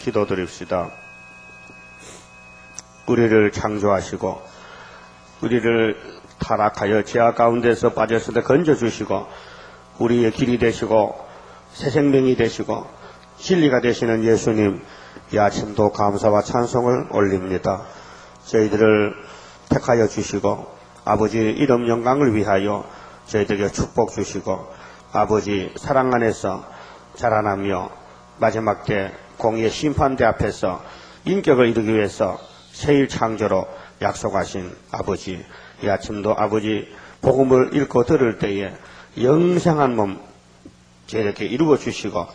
기도드립시다. 우리를 창조하시고 우리를 타락하여 죄악 가운데서 빠졌을 때 건져주시고 우리의 길이 되시고 새 생명이 되시고 진리가 되시는 예수님, 이 아침도 감사와 찬송을 올립니다. 저희들을 택하여 주시고 아버지 이름 영광을 위하여 저희들에게 축복 주시고 아버지 사랑 안에서 자라나며 마지막 때 공의의 심판대 앞에서 인격을 이루기 위해서 새일 창조로 약속하신 아버지, 이 아침도 아버지 복음을 읽고 들을 때에 영생한 몸 저희에게 이루어 주시고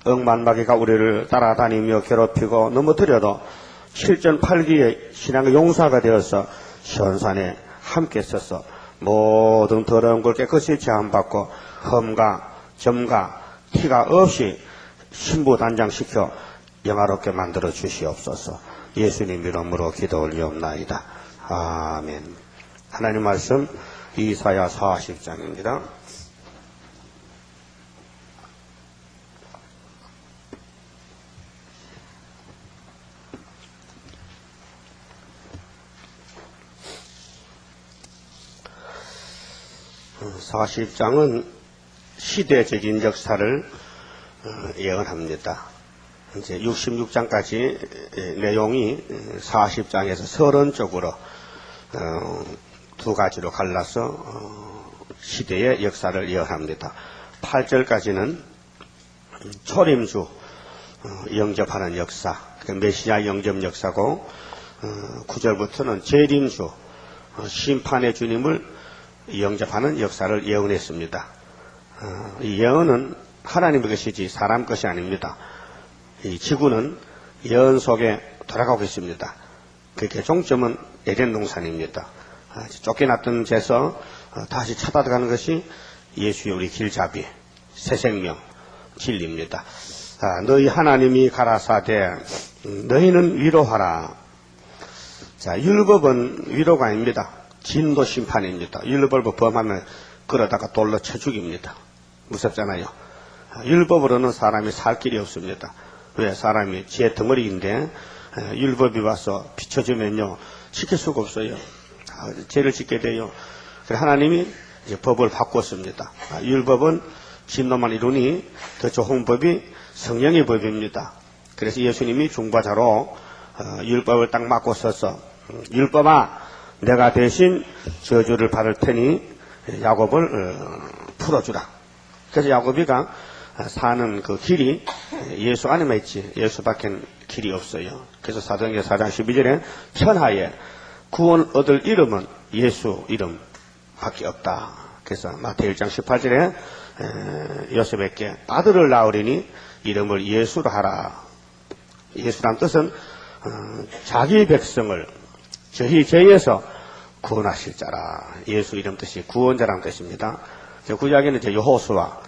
억만마귀가 우리를 따라다니며 괴롭히고 넘어뜨려도 7전 8기의 신앙의 용사가 되어서 현산에 함께 서서 모든 더러운 걸 깨끗이 제한받고 흠과 점과 티가 없이 신부단장시켜 영화롭게 만들어 주시옵소서. 예수님 이름으로 기도 올리옵나이다. 아멘. 하나님 말씀 이사야 40장입니다. (40장은) 시대적인 역사를 예언합니다. 이제 66장까지 내용이 40장에서 서론적으로 두 가지로 갈라서 시대의 역사를 예언합니다. 8절까지는 초림주 영접하는 역사, 메시아 영접 역사고 9절부터는 재림주 심판의 주님을 영접하는 역사를 예언했습니다. 이 예언은 하나님의 것이지 사람 것이 아닙니다. 이 지구는 예언 속에 돌아가고 있습니다. 그렇게 종점은 에덴 동산입니다. 쫓겨났던 데서 다시 찾아가는 것이 예수의 우리 길잡이, 새 생명, 진리입니다. 너희 하나님이 가라사대 너희는 위로하라. 자, 율법은 위로가 아닙니다. 진노 심판입니다. 율법을 범하면 그러다가 돌로 쳐 죽입니다. 무섭잖아요. 율법으로는 사람이 살 길이 없습니다. 왜? 사람이 지혜 덩어리인데 율법이 와서 비춰주면요 지킬 수가 없어요. 죄를 짓게 돼요. 그래서 하나님이 이제 법을 바꿨습니다. 율법은 진노만 이루니 더 좋은 법이 성령의 법입니다. 그래서 예수님이 중보자로 율법을 딱 맞고 서서 율법아 내가 대신 저주를 받을 테니 야곱을 풀어주라. 그래서 야곱이가 사는 그 길이 예수 안에만 있지 예수밖에 길이 없어요. 그래서 사도행전 4장 12절에 천하에 구원 얻을 이름은 예수 이름밖에 없다. 그래서 마태복음 1장 18절에 요셉에게 아들을 낳으리니 이름을 예수로 하라. 예수란 뜻은 자기 백성을 저희 죄에서 구원하실 자라. 예수 이름 뜻이 구원자라는 뜻입니다. 구약에는 이제 여호수아,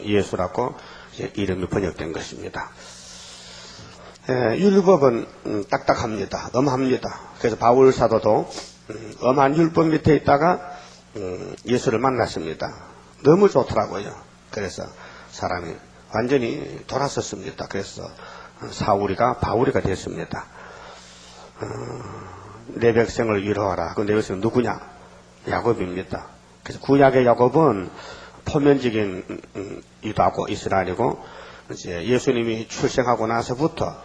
예수라고 이름이 번역된 것입니다. 율법은 딱딱합니다. 엄합니다. 그래서 바울 사도도 엄한 율법 밑에 있다가 예수를 만났습니다. 너무 좋더라고요. 그래서 사람이 완전히 돌아섰습니다. 그래서 사울이가 바울이가 됐습니다. 내 백성을 위로하라. 그 내 백성은 누구냐? 야곱입니다. 그래서 구약의 야곱은 포면적인이도 하고 이스라엘이고 이제 예수님이 출생하고 나서부터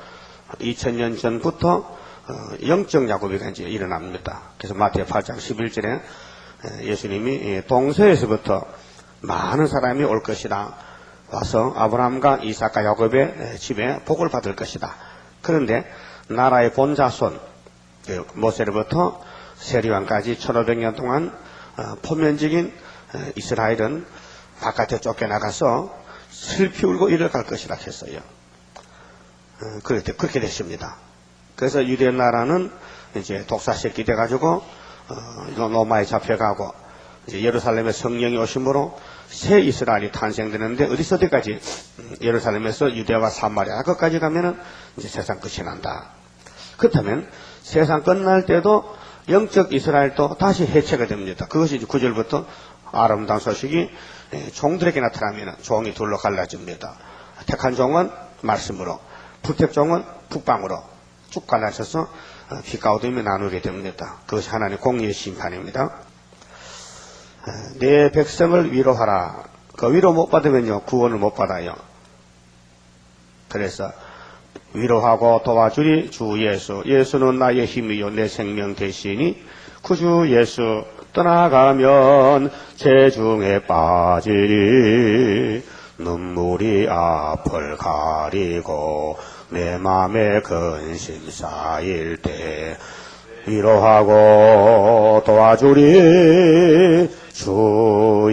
2000년 전부터 영적 야곱이가 이제 일어납니다. 그래서 마태복음 8장 11절에 예수님이 동서에서부터 많은 사람이 올 것이다. 와서 아브라함과 이삭과 야곱의 집에 복을 받을 것이다. 그런데 나라의 본자손 모세로부터 세리왕까지 1500년 동안 포면적인 이스라엘은 바깥에 쫓겨나가서 슬피 울고 이를 갈 것이라 했어요. 그렇게 됐습니다. 그래서 유대 나라는 이제 독사새끼 돼가지고 로마에 잡혀가고 이제 예루살렘에 성령이 오심으로 새 이스라엘이 탄생되는데 어디까지 예루살렘에서 유대와 사마리아 끝까지 가면은 이제 세상 끝이 난다. 그렇다면 세상 끝날 때도 영적 이스라엘도 다시 해체가 됩니다. 그것이 이제 9절부터 아름다운 소식이 종들에게 나타나면 종이 둘로 갈라집니다. 택한 종은 말씀으로, 부택종은 북방으로 쭉 갈라져서 빛과 어둠이 나누게 됩니다. 그것이 하나님의 공의의 심판입니다. 내 백성을 위로하라. 그 위로 못 받으면요 구원을 못 받아요. 그래서 위로하고 도와주리 주 예수. 예수는 나의 힘이요 내 생명 되시니 그 주 예수 떠나가면 재중에 빠지리. 눈물이 앞을 가리고 내 맘에 근심 쌓일 때 위로하고 도와주리 주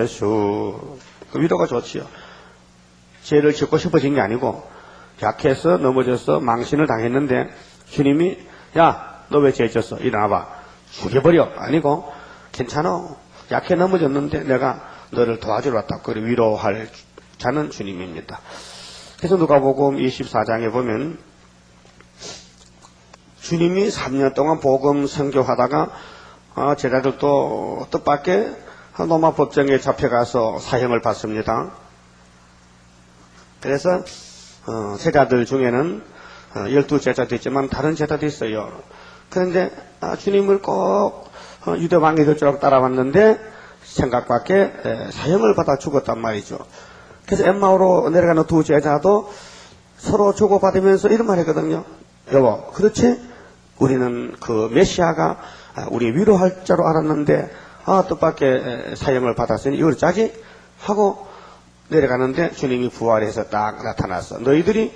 예수. 그 위로가 좋지요. 죄를 짓고 싶어진 게 아니고 약해서 넘어져서 망신을 당했는데 주님이 야 너 왜 죄 졌어? 일어나봐. 죽여버려. 아니고 괜찮아. 약해 넘어졌는데 내가 너를 도와주러 왔다. 그리고 위로할 자는 주님입니다. 그래서 누가복음 24장에 보면 주님이 3년 동안 복음 선교하다가 제자들도 뜻밖의 로마 법정에 잡혀가서 사형을 받습니다. 그래서 제자들 중에는 12제자도 있지만 다른 제자도 있어요. 그런데 주님을 꼭 유대 왕이 될 줄 알고 따라왔는데 생각 밖에 사형을 받아 죽었단 말이죠. 그래서 엠마오로 내려가는 두 제자도 서로 주고받으면서 이런 말 했거든요. 여보, 그렇지? 우리는 그 메시아가 우리 위로할 자로 알았는데 뜻밖의 사형을 받았으니 이걸 짜지? 하고 내려가는데 주님이 부활해서 딱 나타났어. 너희들이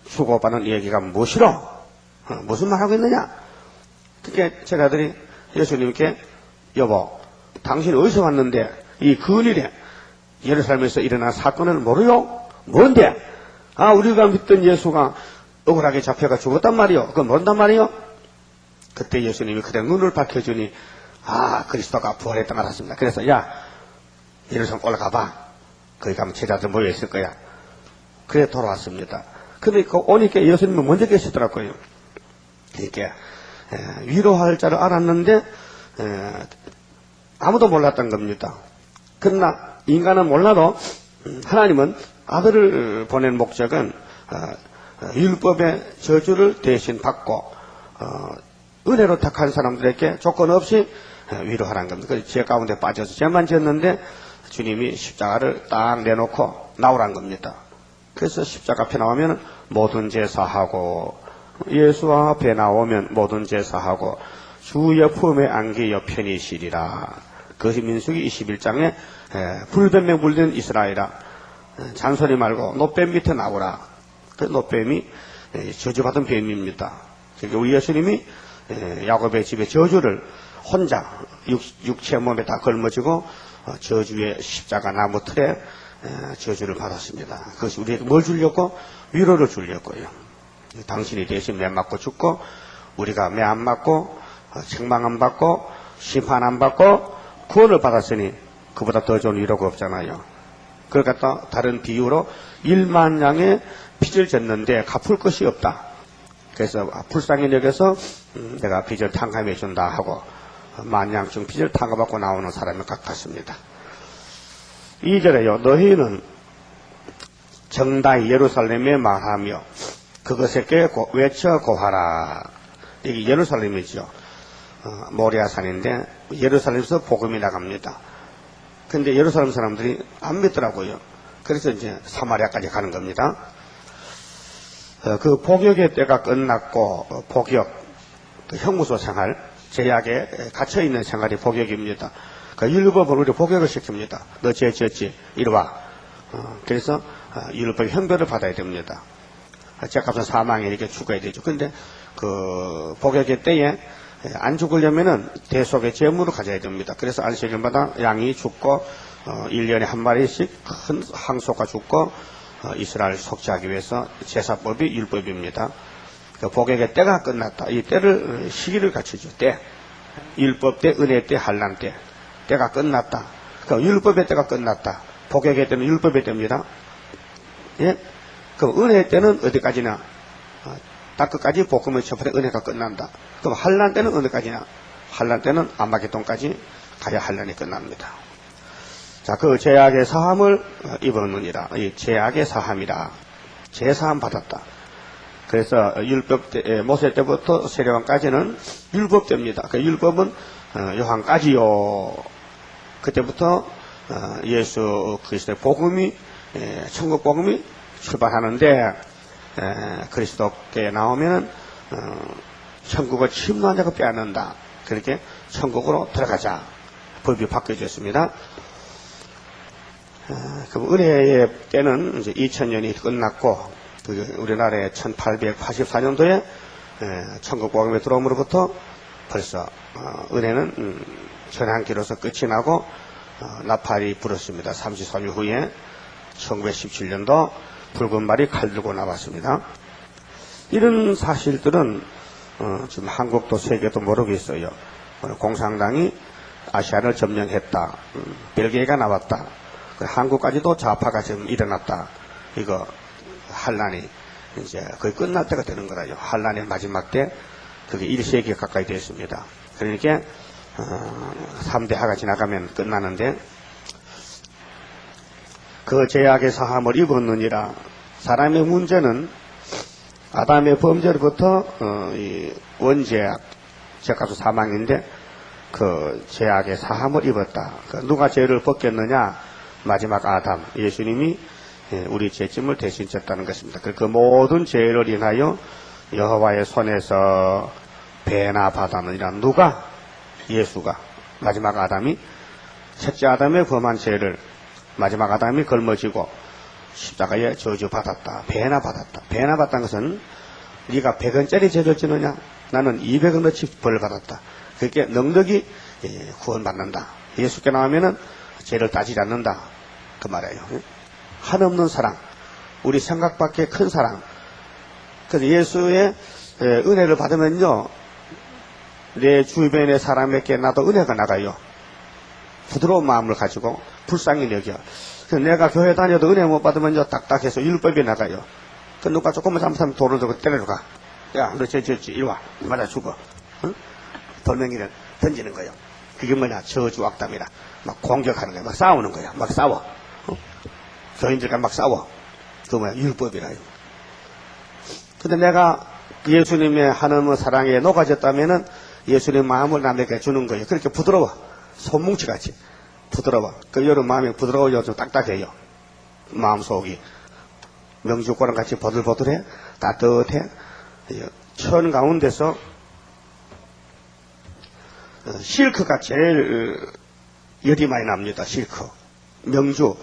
주고받는 얘기가 무엇이로? 무슨 말 하고 있느냐? 그렇게 제자들이 예수님께 여보, 당신 어디서 왔는데 이 근일에 예루살렘에서 일어난 사건을 모르요? 뭔데? 우리가 믿던 예수가 억울하게 잡혀가 죽었단 말이요. 그건 뭔단 말이요? 그때 예수님이 그대 눈을 밝혀주니 그리스도가 부활했던 걸 알았습니다. 그래서 야 예루살렘 올라가봐. 거기 가면 제자들 모여있을 거야. 그래 돌아왔습니다. 근데 오니까 예수님은 먼저 계시더라고요. 그러니까 위로할 자를 알았는데 아무도 몰랐던 겁니다. 그러나 인간은 몰라도 하나님은 아들을 보낸 목적은 율법의 저주를 대신 받고 은혜로 택한 사람들에게 조건 없이 위로하라는 겁니다. 그래서 죄 가운데 빠져서 죄만 지었는데 주님이 십자가를 딱 내놓고 나오란 겁니다. 그래서 십자가 앞에 나오면 모든 죄 사하고 예수 앞에 나오면 모든 죄 사하고 주의 품에 안기여 편히 쉬리라. 그것이 민수기 21장에 불뱀에 물든 이스라엘아 잔소리 말고 노뱀 밑에 나오라. 그 노뱀이 저주받은 뱀입니다. 그러니까 우리 예수님이 야곱의 집에 저주를 혼자 육체 몸에 다 걸머지고 저주의 십자가 나무 틀에 저주를 받았습니다. 그것이 우리에게 뭘 주려고? 위로를 주려고요. 당신이 대신 매 맞고 죽고 우리가 매 안 맞고 책망 안 받고 심판 안 받고 구원을 받았으니 그보다 더 좋은 위로가 없잖아요. 그걸 갖다 다른 비유로 1만 양의 빚을 졌는데 갚을 것이 없다. 그래서 불쌍히 여겨서 내가 빚을 탕감해 준다 하고 만냥중 빚을 탕감받고 나오는 사람이 같습니다. 2절에요. 너희는 정다이 예루살렘에 말하며 그것에게 외쳐 고하라. 이게 예루살렘이죠. 모리아산인데 예루살렘에서 복음이 나갑니다. 근데 예루살렘 사람들이 안 믿더라고요. 그래서 이제 사마리아까지 가는 겁니다. 그 복역의 때가 끝났고 복역, 그 형무소 생활, 제약에 갇혀있는 생활이 복역입니다. 그 율법을 우리 복역을 시킵니다. 너 죄 지었지? 이리 와. 그래서 율법 형벌을 받아야 됩니다. 죄값은 사망에 이렇게 죽어야 되죠. 근데 그 복역의 때에 안 죽으려면은 대속의 제물을 가져야 됩니다. 그래서 안식일마다 양이 죽고 1년에 한 마리씩 큰 항소가 죽고 이스라엘 속죄하기 위해서 제사법이 율법입니다. 그 복역의 때가 끝났다. 이 때를 시기를 갖추죠. 때. 율법 때, 은혜 때, 환난 때. 때가 끝났다. 그 율법의 때가 끝났다. 복역의 때는 율법의 때입니다. 예? 그 은혜의 때는 어디까지나? 딱 끝까지 복음의 처벌에 은혜가 끝난다. 그럼 환난 때는 어디까지나? 환난 때는 아마겟돈까지 가야 환난이 끝납니다. 자, 그 죄악의 사함을 입었느니라. 이 죄악의 사함이라. 죄 사함 받았다. 그래서 율법 때, 모세 때부터 세례왕까지는 율법때입니다. 그 율법은 요한까지요. 그때부터 예수 그리스도의 복음이 천국 복음이 출발하는데 그리스도께 나오면은 천국을 침노한 자가 빼앗는다. 그렇게 천국으로 들어가자. 법이 바뀌어졌습니다. 그럼 은혜의 때는 이제 2000년이 끝났고 우리나라의 1884년도에 천국 복음에 들어옴으로부터 벌써 은혜는 전환기로서 끝이 나고 나팔이 불었습니다. 33일 후에 1917년도 붉은 말이 칼 들고 나왔습니다. 이런 사실들은 지금 한국도 세계도 모르고 있어요. 공산당이 아시아를 점령했다. 벨기에가 나왔다. 한국까지도 좌파가 지금 일어났다. 이거 한란이 이제 거의 끝날 때가 되는 거라요. 한란의 마지막 때 그게 1세기 가까이 됐습니다. 그러니까 3대 하가 지나가면 끝나는데 그 죄악의 사함을 입었느니라. 사람의 문제는 아담의 범죄로부터 이 원죄악, 죄값은 사망인데 그 죄악의 사함을 입었다. 누가 죄를 벗겼느냐? 마지막 아담, 예수님이 우리 죄짐을 대신 졌다는 것입니다. 그 모든 죄를 인하여 여호와의 손에서 배나 받았느니라. 누가? 예수가. 마지막 아담이 첫째 아담의 범한 죄를 마지막 아담이 걸머지고 십자가에 저주받았다. 배나 받았다. 배나 받다는 것은 네가 100원짜리 죄를 지느냐? 나는 200원어치 벌을 받았다. 그렇게 넉넉히 구원받는다. 예수께 나오면은 죄를 따지지 않는다. 그 말이에요. 한없는 사랑. 우리 생각 밖의 큰 사랑. 그래서 예수의 은혜를 받으면요. 내 주변의 사람에게 나도 은혜가 나가요. 부드러운 마음을 가지고 불쌍히 여겨. 그래서 내가 교회 다녀도 은혜 못 받으면요. 딱딱해서 율법이 나가요. 그 누가 조금만 잘못하면 돌을 들고 때려줘 가. 야, 너 저지 이리 와. 맞아 죽어. 응? 돌멩이를 던지는 거예요. 그게 뭐냐? 저주 악담이라. 막 공격하는 거야. 막 싸우는 거야. 막 싸워. 교인들과 막 싸워. 그 뭐야? 율법이라요. 근데 내가 예수님의 하나님의 사랑에 녹아졌다면은 예수님 마음을 남에게 주는 거예요. 그렇게 부드러워. 손뭉치 같이. 부드러워. 그 여러분 마음이 부드러워요. 좀 딱딱해요. 마음속이. 명주고랑 같이 보들보들해. 따뜻해. 천 가운데서 실크가 제일 열이 많이 납니다. 실크. 명주.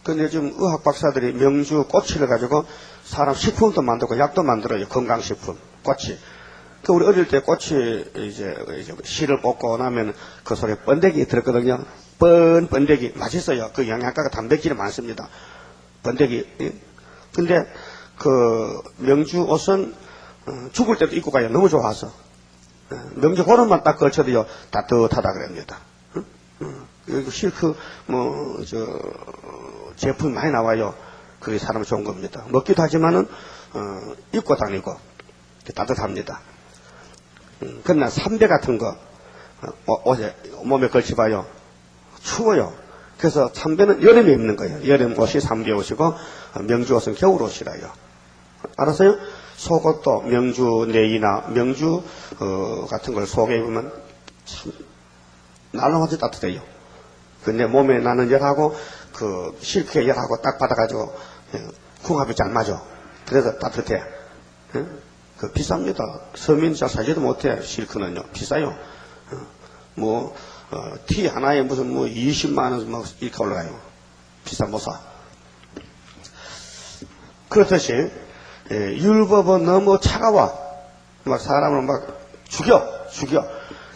근데 지금 의학 박사들이 명주 꼬치를 가지고 사람 식품도 만들고 약도 만들어요. 건강식품. 꼬치. 그 우리 어릴 때 꼬치 이제 씨를 뽑고 나면 그 속에 번데기 들었거든요. 번데기 맛있어요. 그 영양가가 단백질이 많습니다. 번데기. 근데 그 명주 옷은 죽을 때도 입고 가요. 너무 좋아서. 명주 고름만 딱 걸쳐도요 따뜻하다 그럽니다. 여기 실크 제품이 많이 나와요. 그게 사람 좋은 겁니다. 먹기도 하지만은 입고 다니고 따뜻합니다. 그러나 삼배 같은 거 옷에 몸에 걸쳐봐요. 추워요. 그래서 삼배는 여름에 입는 거예요. 여름 옷이 삼배 옷이고 명주 옷은 겨울 옷이라요. 알았어요? 속옷도 명주 내이나 명주 같은 걸 속에 입으면 참 날라와서 따뜻해요. 근데 몸에 나는 열하고 그 실크의 열하고 딱 받아가지고 궁합이 잘 맞아. 그래서 따뜻해. 그 비쌉니다. 서민 잘 사지도 못해. 실크는요 비싸요. 티 하나에 무슨 20만 원 막 이렇게 올라가요. 비싸 못 사. 그렇듯이 율법은 너무 차가워. 막 사람을 막 죽여.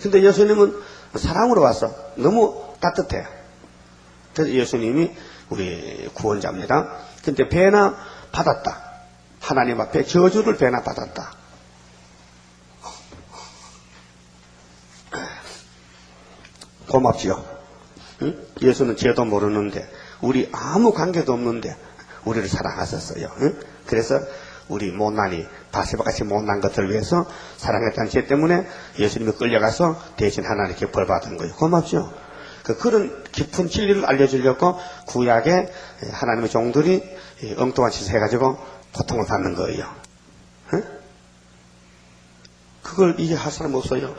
근데 예수님은 사랑으로 왔어. 너무 따뜻해. 그래서 예수님이 우리 구원자입니다. 근데 배나 받았다. 하나님 앞에 저주를 배나 받았다. 고맙지요. 응? 예수는 죄도 모르는데 우리 아무 관계도 없는데 우리를 사랑하셨어요. 응? 그래서 우리 못난이 바세바같이 못난 것들을 위해서 사랑했다는 죄 때문에 예수님이 끌려가서 대신 하나님께 벌받은 거예요. 고맙죠. 그런 깊은 진리를 알려주려고 구약에 하나님의 종들이 엉뚱한 짓을 해가지고 고통을 받는 거예요. 응? 그걸 이해할 사람 없어요.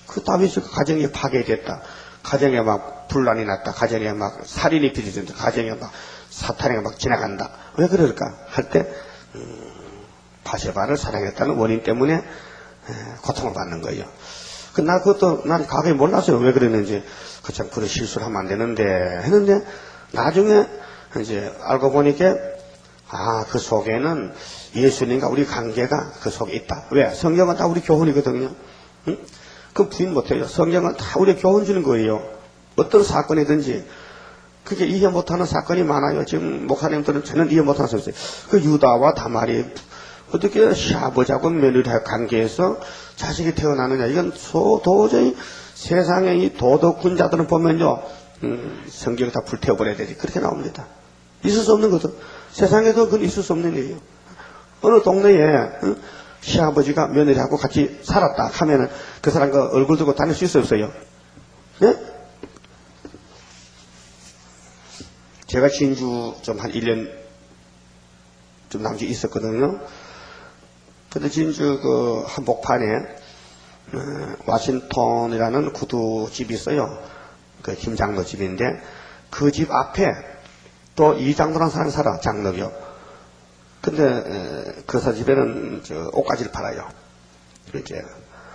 그 다윗이 가정이 파괴됐다. 가정에 막 분란이 났다. 가정에 막 살인이 빚어진다. 가정에 막 사탄이 막 지나간다. 왜 그럴까? 할 때, 바세바를 사랑했다는 원인 때문에 고통을 받는 거예요. 난 가까이 몰랐어요. 왜 그랬는지. 참, 그런 실수를 하면 안 되는데, 했는데, 나중에 이제 알고 보니까, 그 속에는 예수님과 우리 관계가 그 속에 있다. 왜? 성경은 다 우리 교훈이거든요. 응? 그 부인 못해요. 성경은 다 우리 교훈 주는 거예요. 어떤 사건이든지. 그게 이해 못하는 사건이 많아요. 지금 목사님들은 저는 이해 못하는 사건이 있어요. 그 유다와 다말이 어떻게 시아버지하고 며느리하고 관계에서 자식이 태어나느냐. 이건 도저히 세상의 이 도덕군자들은 보면요. 성경 다 불태워버려야 되지. 그렇게 나옵니다. 있을 수 없는 거죠. 세상에도 그건 있을 수 없는 일이에요. 어느 동네에 시아버지가 며느리하고 같이 살았다 하면은 그 사람과 얼굴 두고 다닐 수 있어요? 네? 제가 진주 좀 한 1년 좀 남짓 있었거든요. 근데 진주 그 한복판에 와싱턴이라는 구두집이 있어요. 그 김장로 집인데 그 집 앞에 또 이장로라는 사람이 살아. 장로요. 근데 그 집에는 옷가지를 팔아요. 이제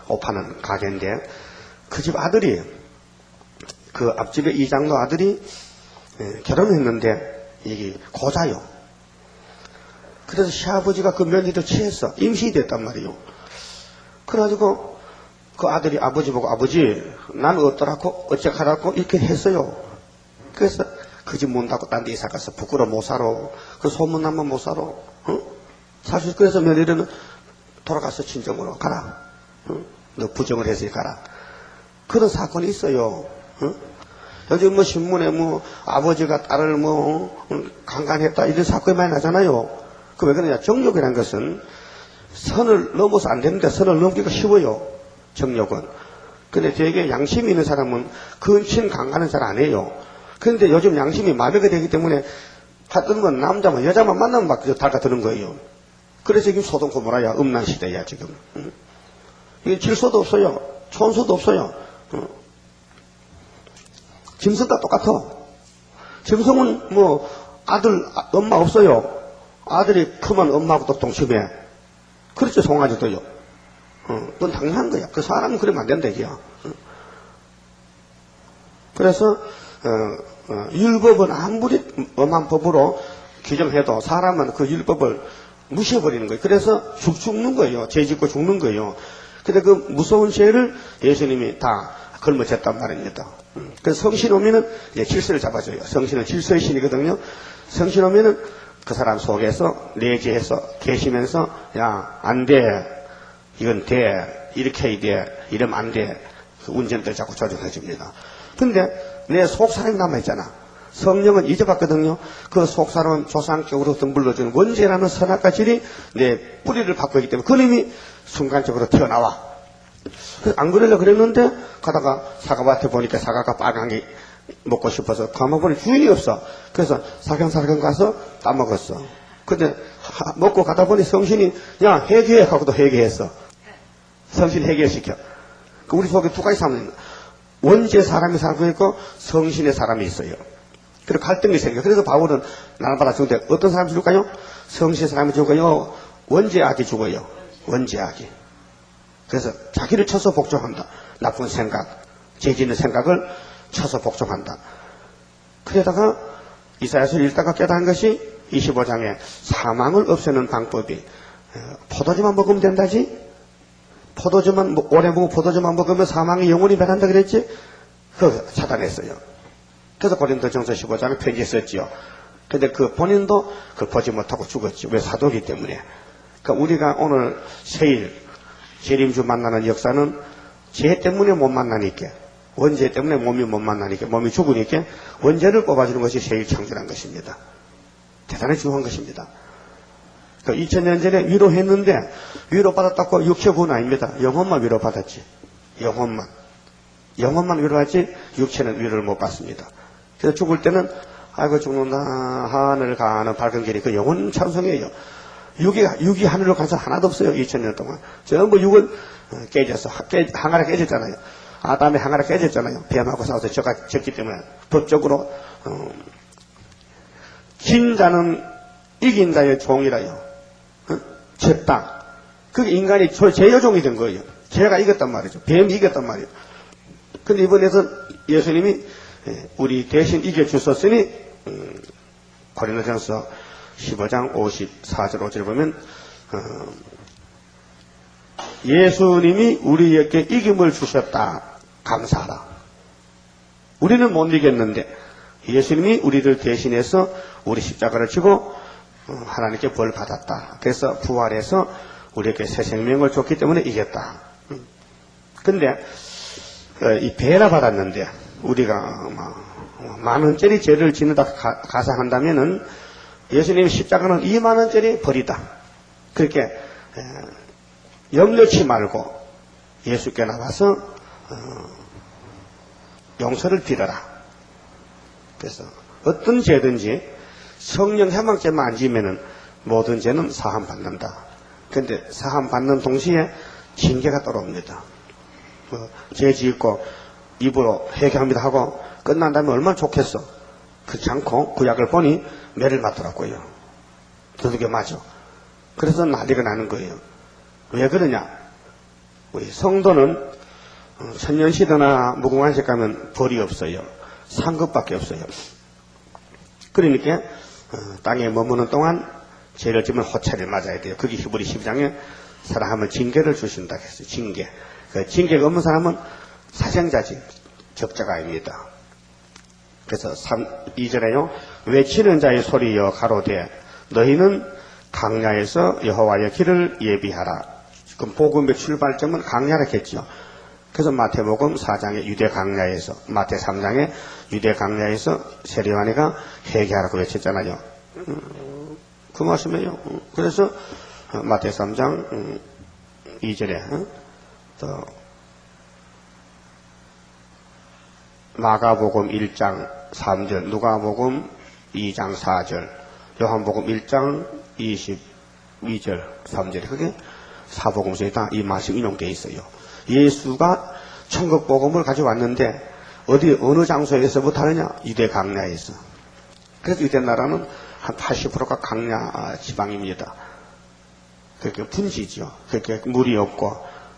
옷 파는 가게인데 그 집 아들이 그 앞집에 이장로 아들이 결혼했는데 이게 고자요. 그래서 시아버지가 그 며느리를 취했어. 임신이 됐단 말이에요. 그래가지고 그 아들이 아버지 보고 아버지 나는 어떠라고 어쩌하라고 이렇게 했어요. 그래서 그 집 문 닫고 딴 데 이사 가서 부끄러워 못 살아. 그 소문나면 못 살아. 사실 그래서 며느리는 돌아가서 친정으로 가라. 너 부정을 해서 가라. 그런 사건이 있어요. 요즘 뭐 신문에 뭐 아버지가 딸을 뭐 강간했다 이런 사건이 많이 나잖아요. 그 왜 그러냐? 정욕이라는 것은 선을 넘어서 안 되는데 선을 넘기가 쉬워요. 정욕은. 근데 되게 양심이 있는 사람은 근친 강간은 잘 안 해요. 그런데 요즘 양심이 마비가 되기 때문에 하여튼 건 남자만 여자만 만나면 막 달가드는 거예요. 그래서 지금 소동 고모라야 음란 시대야 지금. 이게 질서도 없어요. 촌수도 없어요. 짐승과 똑같아. 짐승은 뭐 아들 엄마 없어요. 아들이 크면 엄마하고도 동침해. 그렇죠. 송아지도요. 그건 당연한 거야. 그 사람은 그러면 안 된다 이게야. 그래서 율법은 아무리 엄한 법으로 규정해도 사람은 그 율법을 무시해버리는 거예요. 그래서 죽는 거예요. 죄 짓고 죽는 거예요. 근데 그 무서운 죄를 예수님이 다 걸머졌단 말입니다. 그래서 성신 오면은 이제 질서를 잡아줘요. 성신은 질서의 신이거든요. 성신 오면은 그 사람 속에서 내재해서 계시면서 야, 안 돼. 이건 돼. 이렇게 해야 돼. 이러면 안 돼. 그 운전들 자꾸 조정해 줍니다. 근데 내 속사람이 남아있잖아. 성령은 잊어봤거든요. 그 속사람은 조상격으로부터 물러주는 원죄라는 선악과 질이 내 뿌리를 받고 있기 때문에 그놈이 순간적으로 튀어나와. 안 그러려고 그랬는데 가다가 사과밭에 보니까 사과가 빨간 게 먹고 싶어서 가만 보니 주인이 없어. 그래서 사경사경 가서 따먹었어. 근데 먹고 가다 보니 성신이 야 회개해 하고도 회개했어. 성신 해결시켜. 우리 속에 두 가지 사람이 원죄 사람이 살고 있고 성신의 사람이 있어요. 그리고 갈등이 생겨. 그래서 바울은 나를 받아 죽는데 어떤 사람이 죽을까요? 성신의 사람이 죽어요. 원죄악이 죽어요. 원죄악이. 그래서 자기를 쳐서 복종한다. 나쁜 생각, 죄 짓는 생각을 쳐서 복종한다. 그러다가 이사야서를 읽다가 깨달은 것이 25장에 사망을 없애는 방법이 포도주만 먹으면 된다지? 포도주만 오래 먹고 포도주만 먹으면 사망이 영원히 변한다 그랬지? 그거 차단했어요. 그래서 고린도전서 15장에 편지 썼지요. 근데 그 본인도 그걸 보지 못하고 죽었지. 왜? 사도기 때문에. 그러니까 우리가 오늘 세일 재림주 만나는 역사는 죄 때문에 못 만나니까, 원죄 때문에 몸이 못 만나니까, 몸이 죽으니까 원죄를 뽑아주는 것이 세일 창조란 것입니다. 대단히 중요한 것입니다. 2000년 전에 위로했는데 위로받았다고 육체 구원 아닙니다. 영혼만 위로받았지. 영혼만 위로받지 육체는 위로를 못 받습니다. 그래서 죽을 때는 아이고 죽는다 하늘 가는 밝은 길이 그 영혼 찬송이에요. 육이 하늘로 간 사람 하나도 없어요. 2000년 동안 전부 육은 깨져서 항아리 깨졌잖아요. 아담의 항아리 깨졌잖아요. 뱀하고 싸워서 졌기 때문에 법적으로 진 자는 이긴 자의 종이라요. 졌다. 그게 인간이 제여종이 된 거예요. 죄가 이겼단 말이죠. 뱀이 이겼단 말이에요. 근데 이번에서 예수님이 우리 대신 이겨주셨으니 고린도전서 15장 54절 5절을 보면 예수님이 우리에게 이김을 주셨다. 감사하라. 우리는 못 이겼는데 예수님이 우리를 대신해서 우리 십자가를 지고 하나님께 벌 받았다. 그래서 부활해서 우리에게 새 생명을 줬기 때문에 이겼다. 근데 이 배라 받았는데 우리가 만원짜리 죄를 짓는다 가상한다면은 예수님의 십자가는 2만원짜리 벌이다. 그렇게 염려치 말고 예수께 나와서 용서를 빌어라. 그래서 어떤 죄든지 성령 해방죄만 안 지면은 모든 죄는 사함 받는다. 근데 사함 받는 동시에 징계가 따라옵니다. 죄 짓고 입으로 회개합니다 하고 끝난 다음에 얼마나 좋겠어. 그렇지 않고 구약을 보니 매를 맞더라고요. 두들겨 맞아. 그래서 난리가 나는 거예요. 왜 그러냐? 우리 성도는 천년시대나 무궁화색 가면 벌이 없어요. 상급밖에 없어요. 그러니까 땅에 머무는 동안 죄를 지면 호차를 맞아야 돼요. 그게 히브리 12장에 사랑하면 징계를 주신다 했어요. 징계. 그 징계가 없는 사람은 사생자지 적자가 아닙니다. 그래서 2절에요. 외치는 자의 소리여 가로되 너희는 강야에서 여호와의 길을 예비하라. 그럼 복음의 출발점은 강야라겠죠. 그래서 마태복음 4장의 유대 강야에서, 마태 3장의 유대 강야에서 세리요한이가 회개하라고 외쳤잖아요. 그 말씀이에요. 그래서 마태 3장 2절에 또 마가복음 1장 3절, 누가복음 2장 4절, 요한복음 1장 22절 3절에 그게 사복음서에 다 이 말씀 인용되어 있어요. 예수가 천국복음을 가져왔는데 어느 장소에서부터 하느냐? 유대 강야에서. 그래서 유대 나라는 한 80%가 강야 지방입니다. 그렇게 분지죠. 그렇게 물이 없고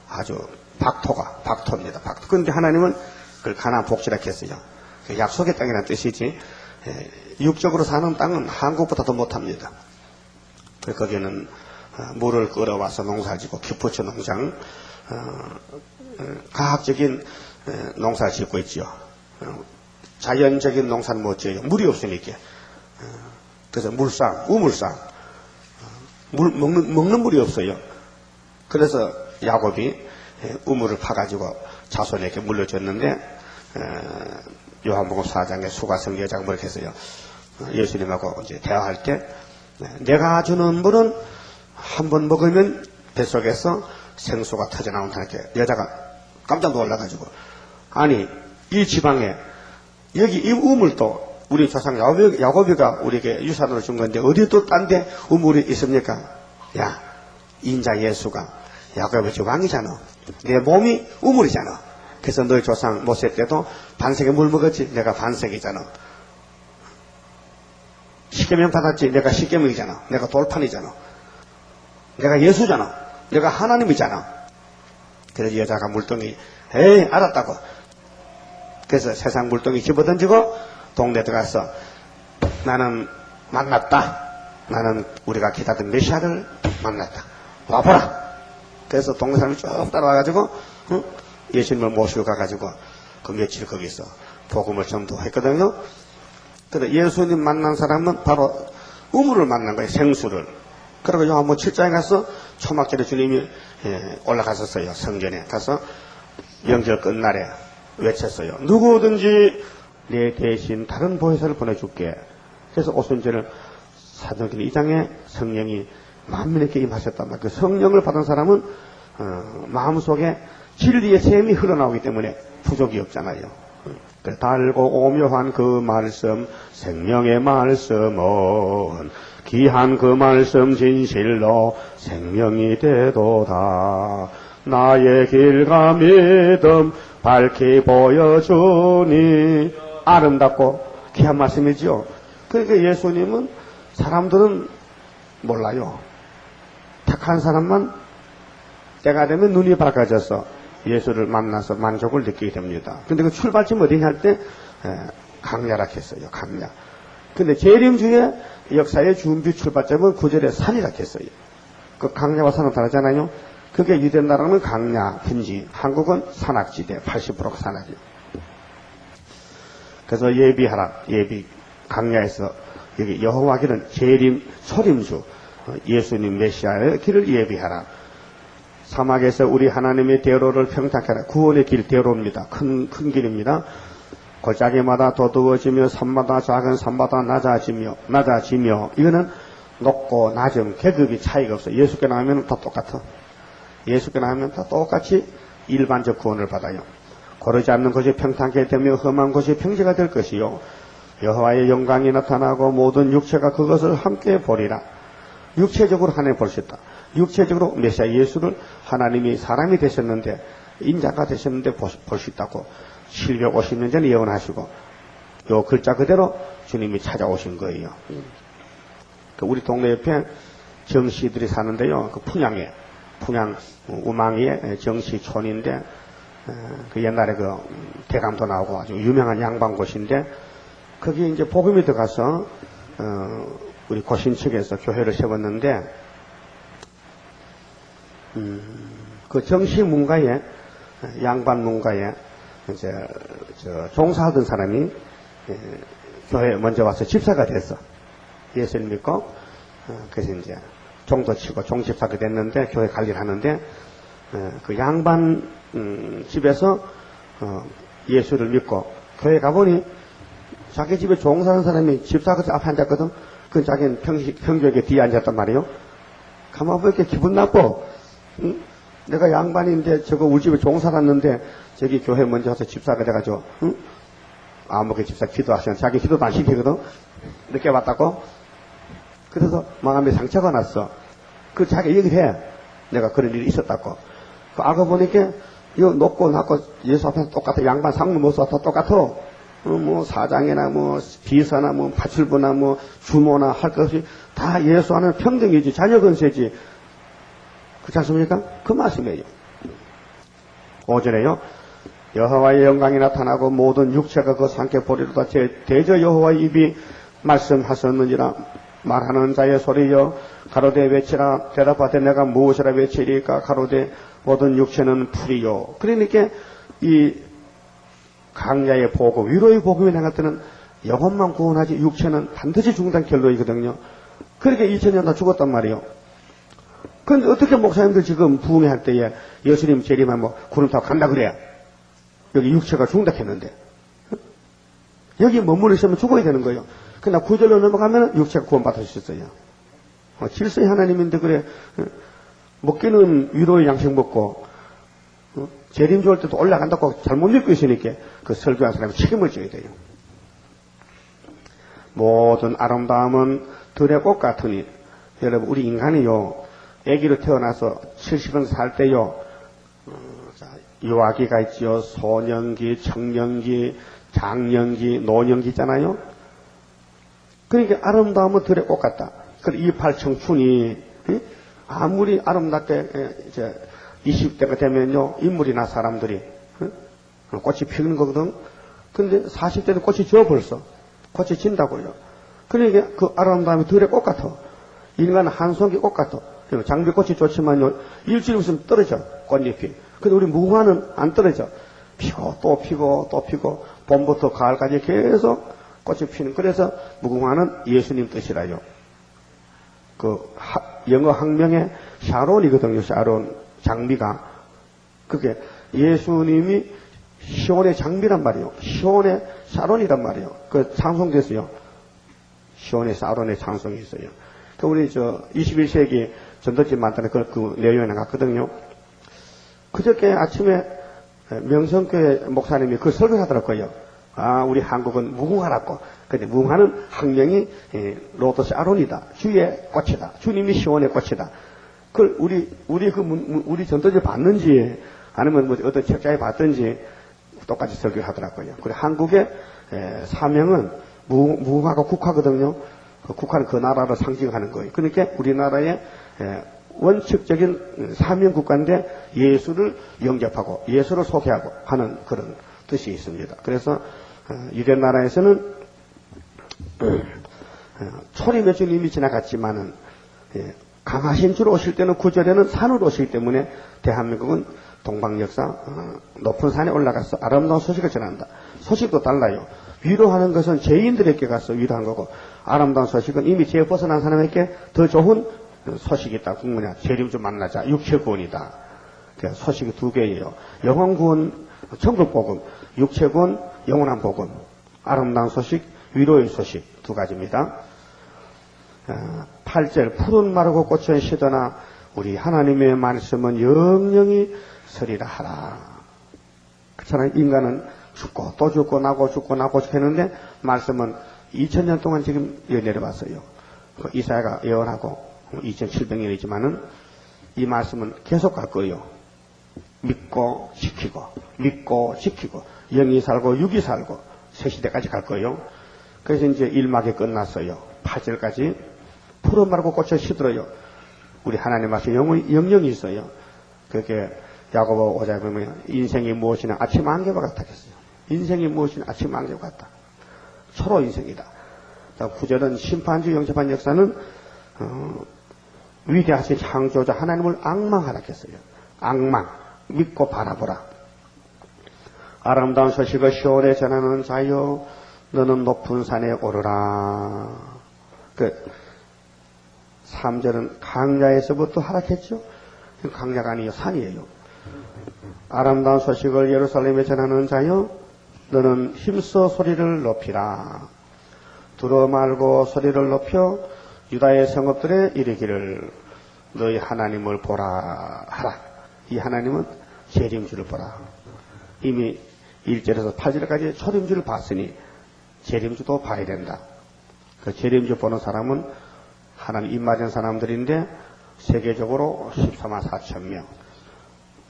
아주 박토입니다. 박토. 그런데 하나님은 그걸 가나안 복지라고 했어요. 약속의 땅이라는 뜻이지 육적으로 사는 땅은 한국보다 더 못합니다. 거기는 물을 끌어와서 농사를 짓고 기프초 농장 과학적인 농사를 짓고 있죠. 자연적인 농사는 못 지어요. 물이 없으니까. 그래서 우물상 먹는 물이 없어요. 그래서 야곱이 우물을 파가지고 자손에게 물려줬는데 요한복음 4장에 수가성 여자가 뭐라고 했어요. 예수님하고 이제 대화할 때 내가 주는 물은 한번 먹으면 뱃속에서 생수가 터져나온다는 게 여자가 깜짝 놀라가지고 아니 이 지방에 여기 이 우물도 우리 조상 야곱이가 우리에게 유산으로 준 건데 어디 또 딴 데 우물이 있습니까? 야 인자 예수가 야곱의 집 왕이잖아. 내 몸이 우물이잖아. 그래서 너희 조상 모세 때도 반세기 물 먹었지. 내가 반세기잖아. 십계명 받았지. 내가 십계명이잖아. 내가 돌판이잖아. 내가 예수잖아. 내가 하나님이잖아. 그래서 여자가 물동이 에이 알았다고. 그래서 세상 물동이 집어던지고 동네 들어가서 나는 만났다. 나는 우리가 기다렸던 메시아를 만났다. 와보라. 그래서 동네 사람이 쭉 따라와가지고 예수님을 모시고 가가지고 그 며칠 거기서 복음을 전도했거든요. 근데 예수님 만난 사람은 바로 우물을 만난 거예요. 생수를. 그리고 요한복음 7장에 가서 초막절에 주님이 올라갔었어요. 성전에 가서 명절 끝날에 외쳤어요. 누구든지 내 대신 다른 보혜사를 보내줄게. 그래서 오순절을 사도행전 2장에 성령이 만민에게 임하셨단 말이에요. 그 성령을 받은 사람은 마음속에 진리의 샘이 흘러나오기 때문에 부족이 없잖아요. 달고 오묘한 그 말씀, 생명의 말씀은 귀한 그 말씀 진실로 생명이 되도다. 나의 길과 믿음 밝히 보여주니. 아름답고 귀한 말씀이지요. 그러니까 예수님은 사람들은 몰라요. 착한 사람만 때가 되면 눈이 밝아져서 예수를 만나서 만족을 느끼게 됩니다. 근데 그 출발점 어디냐 할 때 강야라 했어요. 강야. 근데 재림주의 역사의 준비 출발점은 9절에 산이라 했어요. 그 강야와 산은 다르잖아요. 그게 유대 나라는 강야, 분지, 한국은 산악지대, 80%가 산악이에요. 그래서 예비하라, 강야에서 여기 여호와기는 재림, 소림주, 예수님 메시아의 길을 예비하라. 사막에서 우리 하나님의 대로를 평탁하라. 구원의 길 대로입니다. 큰 길입니다. 골짜기마다 도두어지며 산마다 작은 산마다 낮아지며 이거는 높고 낮음 계급이 차이가 없어요. 예수께 나오면 다 똑같아. 예수께 나오면 다 똑같이 일반적 구원을 받아요. 고르지 않는 것이 평탄하게 되며 험한 것이 평지가 될 것이요 여호와의 영광이 나타나고 모든 육체가 그것을 함께 보리라. 육체적으로 하나님 볼 수 있다. 육체적으로 메시아 예수를 하나님이 사람이 되셨는데 인자가 되셨는데 볼 수 있다고 750년 전에 예언하시고 요 글자 그대로 주님이 찾아오신 거예요. 우리 동네 옆에 정씨들이 사는데요. 그 풍양 우망이의 정씨촌인데 그 옛날에 그 대감도 나오고 아주 유명한 양반 곳인데 거기 이제 복음이 들어가서 우리 고신 측에서 교회를 세웠는데 그 정씨 문가에 양반 문가에 이제 종사하던 사람이 교회에 먼저 와서 집사가 됐어. 예수를 믿고 그래서 이제 종도 치고 종집사가 됐는데 교회 관리를 하는데 그 양반 집에서 예수를 믿고 교회 가보니 자기 집에 종사하는 사람이 집사가 앞에 앉았거든. 그 자기는 평교에 뒤에 앉았단 말이에요. 가만 보니까 기분 나빠. 응? 내가 양반인데 저거 우리 집에 종사했는데 저기 교회 먼저 와서 집사가 돼가지고 응? 아무개 집사 기도하시면 자기 기도도 안 시키거든. 늦게 왔다고. 그래서 마음에 상처가 났어. 그 자기 얘기를 해. 내가 그런 일이 있었다고. 그 알고 보니까 이거 높고 낮고 예수 앞에서 똑같아. 양반 상무 모습 다 똑같아. 뭐 사장이나 뭐 비서나 뭐 파출부나 뭐 주모나 할 것 없이 다 예수 안에는 평등이지. 자녀 건세지. 그렇지 않습니까? 그 말씀이에요. 5절에요. 여호와의 영광이 나타나고 모든 육체가 그 함께 보리로다. 대저 여호와의 입이 말씀하셨느니라. 말하는 자의 소리여 가로되 외치라. 대답하되 내가 무엇이라 외치리까. 가로되 모든 육체는 풀이요. 그러니까 이 강야의 복음, 위로의 복음이 나갈 때는 영혼만 구원하지 육체는 반드시 죽는다는 결론이거든요. 그러니까 2000년 다 죽었단 말이에요. 그런데 어떻게 목사님들 지금 부흥회 때에 예수님 재림하면 뭐 구름 타고 간다 그래야 여기 육체가 죽는다 했는데 여기 머물러 있으면 죽어야 되는 거예요. 그러나 구절로 넘어가면 육체가 구원받을 수 있어요. 질서의 하나님인데 그래 먹기는 위로의 양식 먹고 재림 좋을 때도 올라간다고 잘못 믿고 있으니까 그 설교한 사람이 책임을 져야 돼요. 모든 아름다움은 들의 꽃 같으니 여러분 우리 인간이요 아기로 태어나서 70년 살 때요 유아기가 있지요. 소년기, 청년기, 장년기, 노년기 있잖아요. 그러니까 아름다움은 들의 꽃 같다. 그 28 청춘이 아무리 아름답게 이제 20대가 되면요 인물이나 사람들이 꽃이 피는 거거든. 근데 40대는 꽃이 져 벌써 꽃이 진다고요. 그러니까 그 아름다움이 들의 꽃 같아. 인간은 한 송이 꽃 같아. 장미꽃이 좋지만요 일주일 있으면 떨어져 꽃잎이. 근데 우리 무궁화는 안 떨어져. 피고 또 피고 또 피고 봄부터 가을까지 계속 꽃이 피는. 그래서 무궁화는 예수님 뜻이라요. 그 영어 학명의 샤론이거든요. 샤론 장미가. 그게 예수님이 시온의 장미란 말이에요. 시온의 샤론이란 말이에요. 그 찬송됐어요. 시온의 샤론의 찬송이 있어요. 그 우리 21세기 전도집 만드는 그 내용에 나갔거든요. 그저께 아침에 명성교회 목사님이 그 설교를 하더라고요. 아, 우리 한국은 무궁화라고. 근데 무궁화는 학명이 로토스 아론이다. 주의 꽃이다. 주님이 시온의 꽃이다. 그걸 우리 전도지 봤는지, 아니면 뭐 어떤 책자에 봤든지 똑같이 설교하더라고요. 그리고 한국의 사명은 무궁화가 국화거든요. 그 국화는 그 나라를 상징하는 거예요. 그러니까 우리나라의 원칙적인 사명 국가인데 예수를 영접하고 예수를 소개하고 하는 그런 뜻이 있습니다. 그래서 유대 나라에서는 초림의 주님이 지나갔지만은 강하신 주로 오실 때는 구절에는 산으로 오시기 때문에 대한민국은 동방 역사 높은 산에 올라가서 아름다운 소식을 전한다. 소식도 달라요. 위로하는 것은 죄인들에게 가서 위로한 거고, 아름다운 소식은 이미 죄 벗어난 사람에게 더 좋은 소식이 있다. 국문이야. 재림 좀 만나자. 육체 구원이다. 소식이 두 개예요. 영혼 구원, 천국 복음, 육체 구원, 영원한 복음. 아름다운 소식, 위로의 소식 두 가지입니다. 8절 푸른 마르고 꽃은 시더나 우리 하나님의 말씀은 영영이 서리라 하라. 그렇잖아요. 인간은 죽고 또 죽고 나고 죽고 나고 했는데 말씀은 2000년 동안 지금 내려왔어요. 이사야가 예언하고 2700년이지만은 이 말씀은 계속 갈 거예요. 믿고 지키고 영이 살고 육이 살고 새 시대까지 갈 거예요. 그래서 이제 1막이 끝났어요. 8절까지 푸른 마르고 꽃을 시들어요. 우리 하나님 말씀 영영이 있어요. 그게 야고보 5장에 보면 인생이 무엇이나 아침 안개와 같다 했어요. 인생이 무엇이나 아침 안개와 같다. 서로 인생이다. 9절은 심판주 영접한 역사는 위대하신 창조자 하나님을 앙망하라 했어요. 앙망, 믿고 바라보라. 아름다운 소식을 시온에 전하는 자여 너는 높은 산에 오르라. 3절은 강야에서부터 하락했죠. 강야가 아니에요. 산이에요. 아름다운 소식을 예루살렘에 전하는 자여 너는 힘써 소리를 높이라. 두려 말고 소리를 높여 유다의 성읍들에 이르기를 너희 하나님을 보라 하라. 이 하나님은 재림주를 보라. 이미 1절에서 8절까지 초림주를 봤으니 재림주도 봐야 된다. 그 재림주 보는 사람은 하나님 입맞은 사람들인데 세계적으로 14만 4천 명.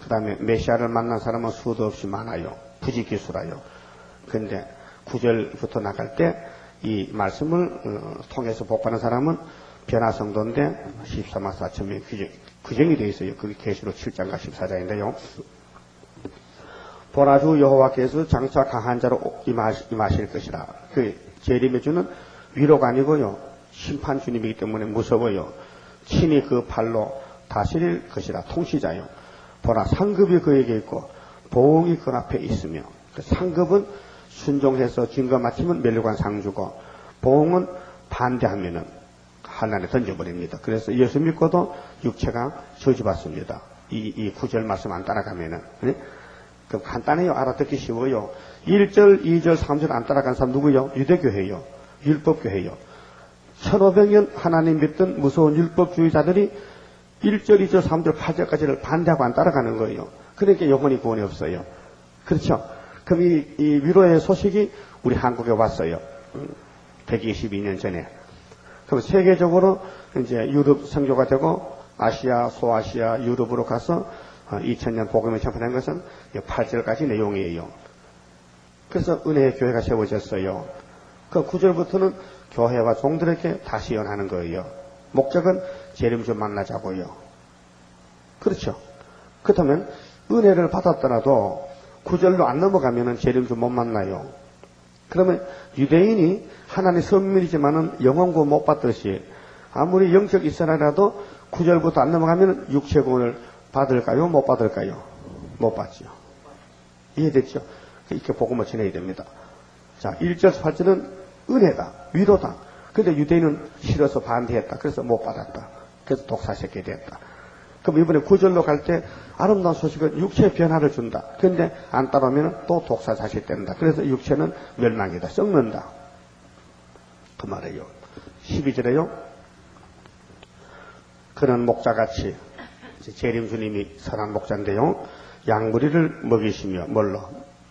그 다음에 메시아를 만난 사람은 수도 없이 많아요. 부지기수라요. 그런데 9절부터 나갈 때 이 말씀을 통해서 복받는 사람은 변화성도인데 14만 4천 명 규정이 되어 있어요. 그게 계시록 7장과 14장인데요. 보라 주 여호와께서 장차 강한 자로 임하실 것이라. 그 재림해 주는 위로가 아니고요. 심판 주님이기 때문에 무서워요. 친히 그 팔로 다스릴 것이라. 통치자요. 보라 상급이 그에게 있고 보응이 그 앞에 있으며, 그 상급은 순종해서 증거 맡으면 멸류관 상 주고, 보응은 반대하면은 한란에 던져버립니다. 그래서 예수 믿고도 육체가 저주받습니다. 이 9절 말씀 안 따라가면은. 네? 그럼 간단해요. 알아듣기 쉬워요. 1절, 2절, 3절 안 따라간 사람 누구요? 유대교회요. 율법교회요. 1500년 하나님 믿던 무서운 율법주의자들이 1절, 2절, 3절, 8절까지를 반대하고 안 따라가는 거예요. 그러니까 영혼이 구원이 없어요. 그렇죠? 그럼 이 위로의 소식이 우리 한국에 왔어요. 122년 전에. 그럼 세계적으로 이제 유럽 선교가 되고 아시아, 소아시아, 유럽으로 가서 2000년 복음을 전파한 것은 8절까지 내용이에요. 그래서 은혜의 교회가 세워졌어요. 그 9절부터는 교회와 종들에게 다시 연하는 거예요. 목적은 재림주 만나자고요. 그렇죠. 그렇다면 은혜를 받았더라도 9절로 안 넘어가면은 재림주 못 만나요. 그러면 유대인이 하나님 선민이지만은 영원구원 못 받듯이 아무리 영적 이스라엘이라도 9절부터 안 넘어가면 육체 구원을 받을까요? 못 받을까요? 못 받죠. 이해됐죠? 이렇게 복음을 전해야 됩니다. 자, 1절, 8절은 은혜다, 위로다. 근데 유대인은 싫어서 반대했다. 그래서 못 받았다. 그래서 독사새끼 됐다. 그럼 이번에 9절로 갈 때 아름다운 소식은 육체의 변화를 준다. 그런데 안 따라오면 또 독사자식 된다. 그래서 육체는 멸망이다. 썩는다. 그 말이에요. 12절에요. 그는 목자같이, 재림 주님이 선한 목자인데요. 양무리를 먹이시며 뭘로?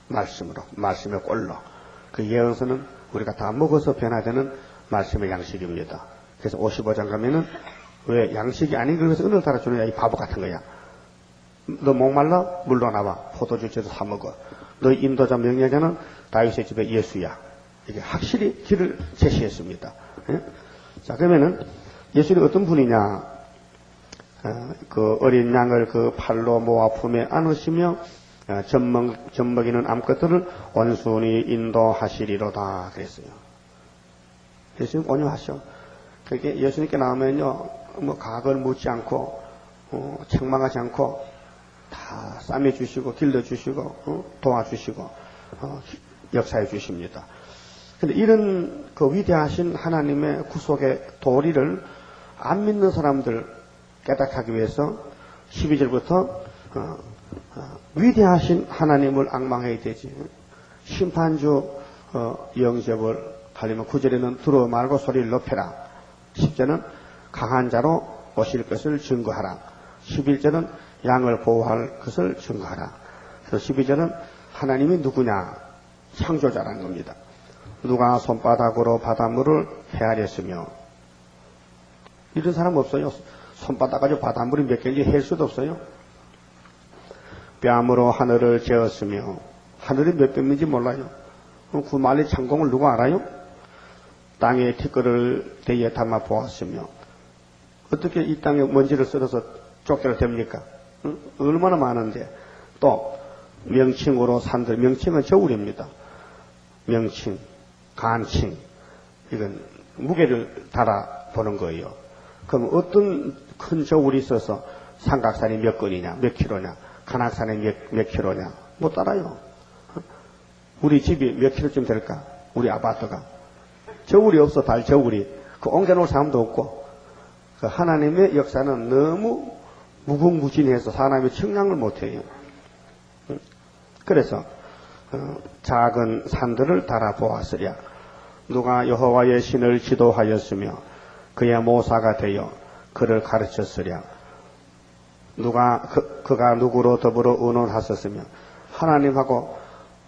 말씀으로. 말씀의 꼴로. 그 예언서는 우리가 다 먹어서 변화되는 말씀의 양식입니다. 그래서 55장 가면은 왜? 양식이 아닌 그래서 은을 달아주느냐, 이 바보 같은 거야. 너 목말라? 물로 나와. 포도주제도 사먹어. 너 인도자 명예자는 다윗의 집에 예수야. 이게 확실히 길을 제시했습니다. 예? 자, 그러면은 예수님이 어떤 분이냐? 그 어린 양을 그 팔로 모아 품에 안으시며 젖먹이는 암컷들을 온순히 인도하시리로다 그랬어요. 예수님 온유하셔. 그게 예수님께 나오면요, 뭐 각을 묻지 않고 책망하지 않고 다 싸매주시고 길러주시고 도와주시고 역사해 주십니다. 근데 이런 그 위대하신 하나님의 구속의 도리를 안 믿는 사람들 깨닫게 하기 위해서 12절부터 위대하신 하나님을 앙망해야 되지. 심판주 영접을 하려면 9절에는 들어 말고 소리를 높여라. 10절은 강한 자로 오실 것을 증거하라. 11절은 양을 보호할 것을 증거하라. 그래서 12절은 하나님이 누구냐? 창조자라는 겁니다. 누가 손바닥으로 바닷물을 헤아렸으며, 이런 사람 없어요. 손바닥 가지고 바닷물이 몇 개인지 헬 수도 없어요. 뺨으로 하늘을 재었으며, 하늘이 몇 뼘인지 몰라요. 그 말의 창공을 누가 알아요? 땅에 티끌을 대에 담아 보았으며, 어떻게 이 땅에 먼지를 썰어서 쫓겨도 됩니까? 얼마나 많은데. 또 명칭으로 산들, 명칭은 저울입니다. 명칭, 간칭, 이건 무게를 달아보는 거예요. 그럼 어떤 큰 저울이 있어서 삼각산이 몇 건이냐, 몇 킬로냐, 간악산이 몇 킬로냐, 못 따라요. 우리 집이 몇 킬로쯤 될까? 우리 아파트가. 저울이 없어, 달 저울이. 그 옮겨놓을 사람도 없고. 그 하나님의 역사는 너무 무궁무진해서 사람이 측량을 못해요. 그래서 작은 산들을 달아보았으랴. 누가 여호와의 신을 지도하였으며 그의 모사가 되어 그를 가르쳤으랴. 누가 그가 누구로 더불어 의논하셨으며, 하나님하고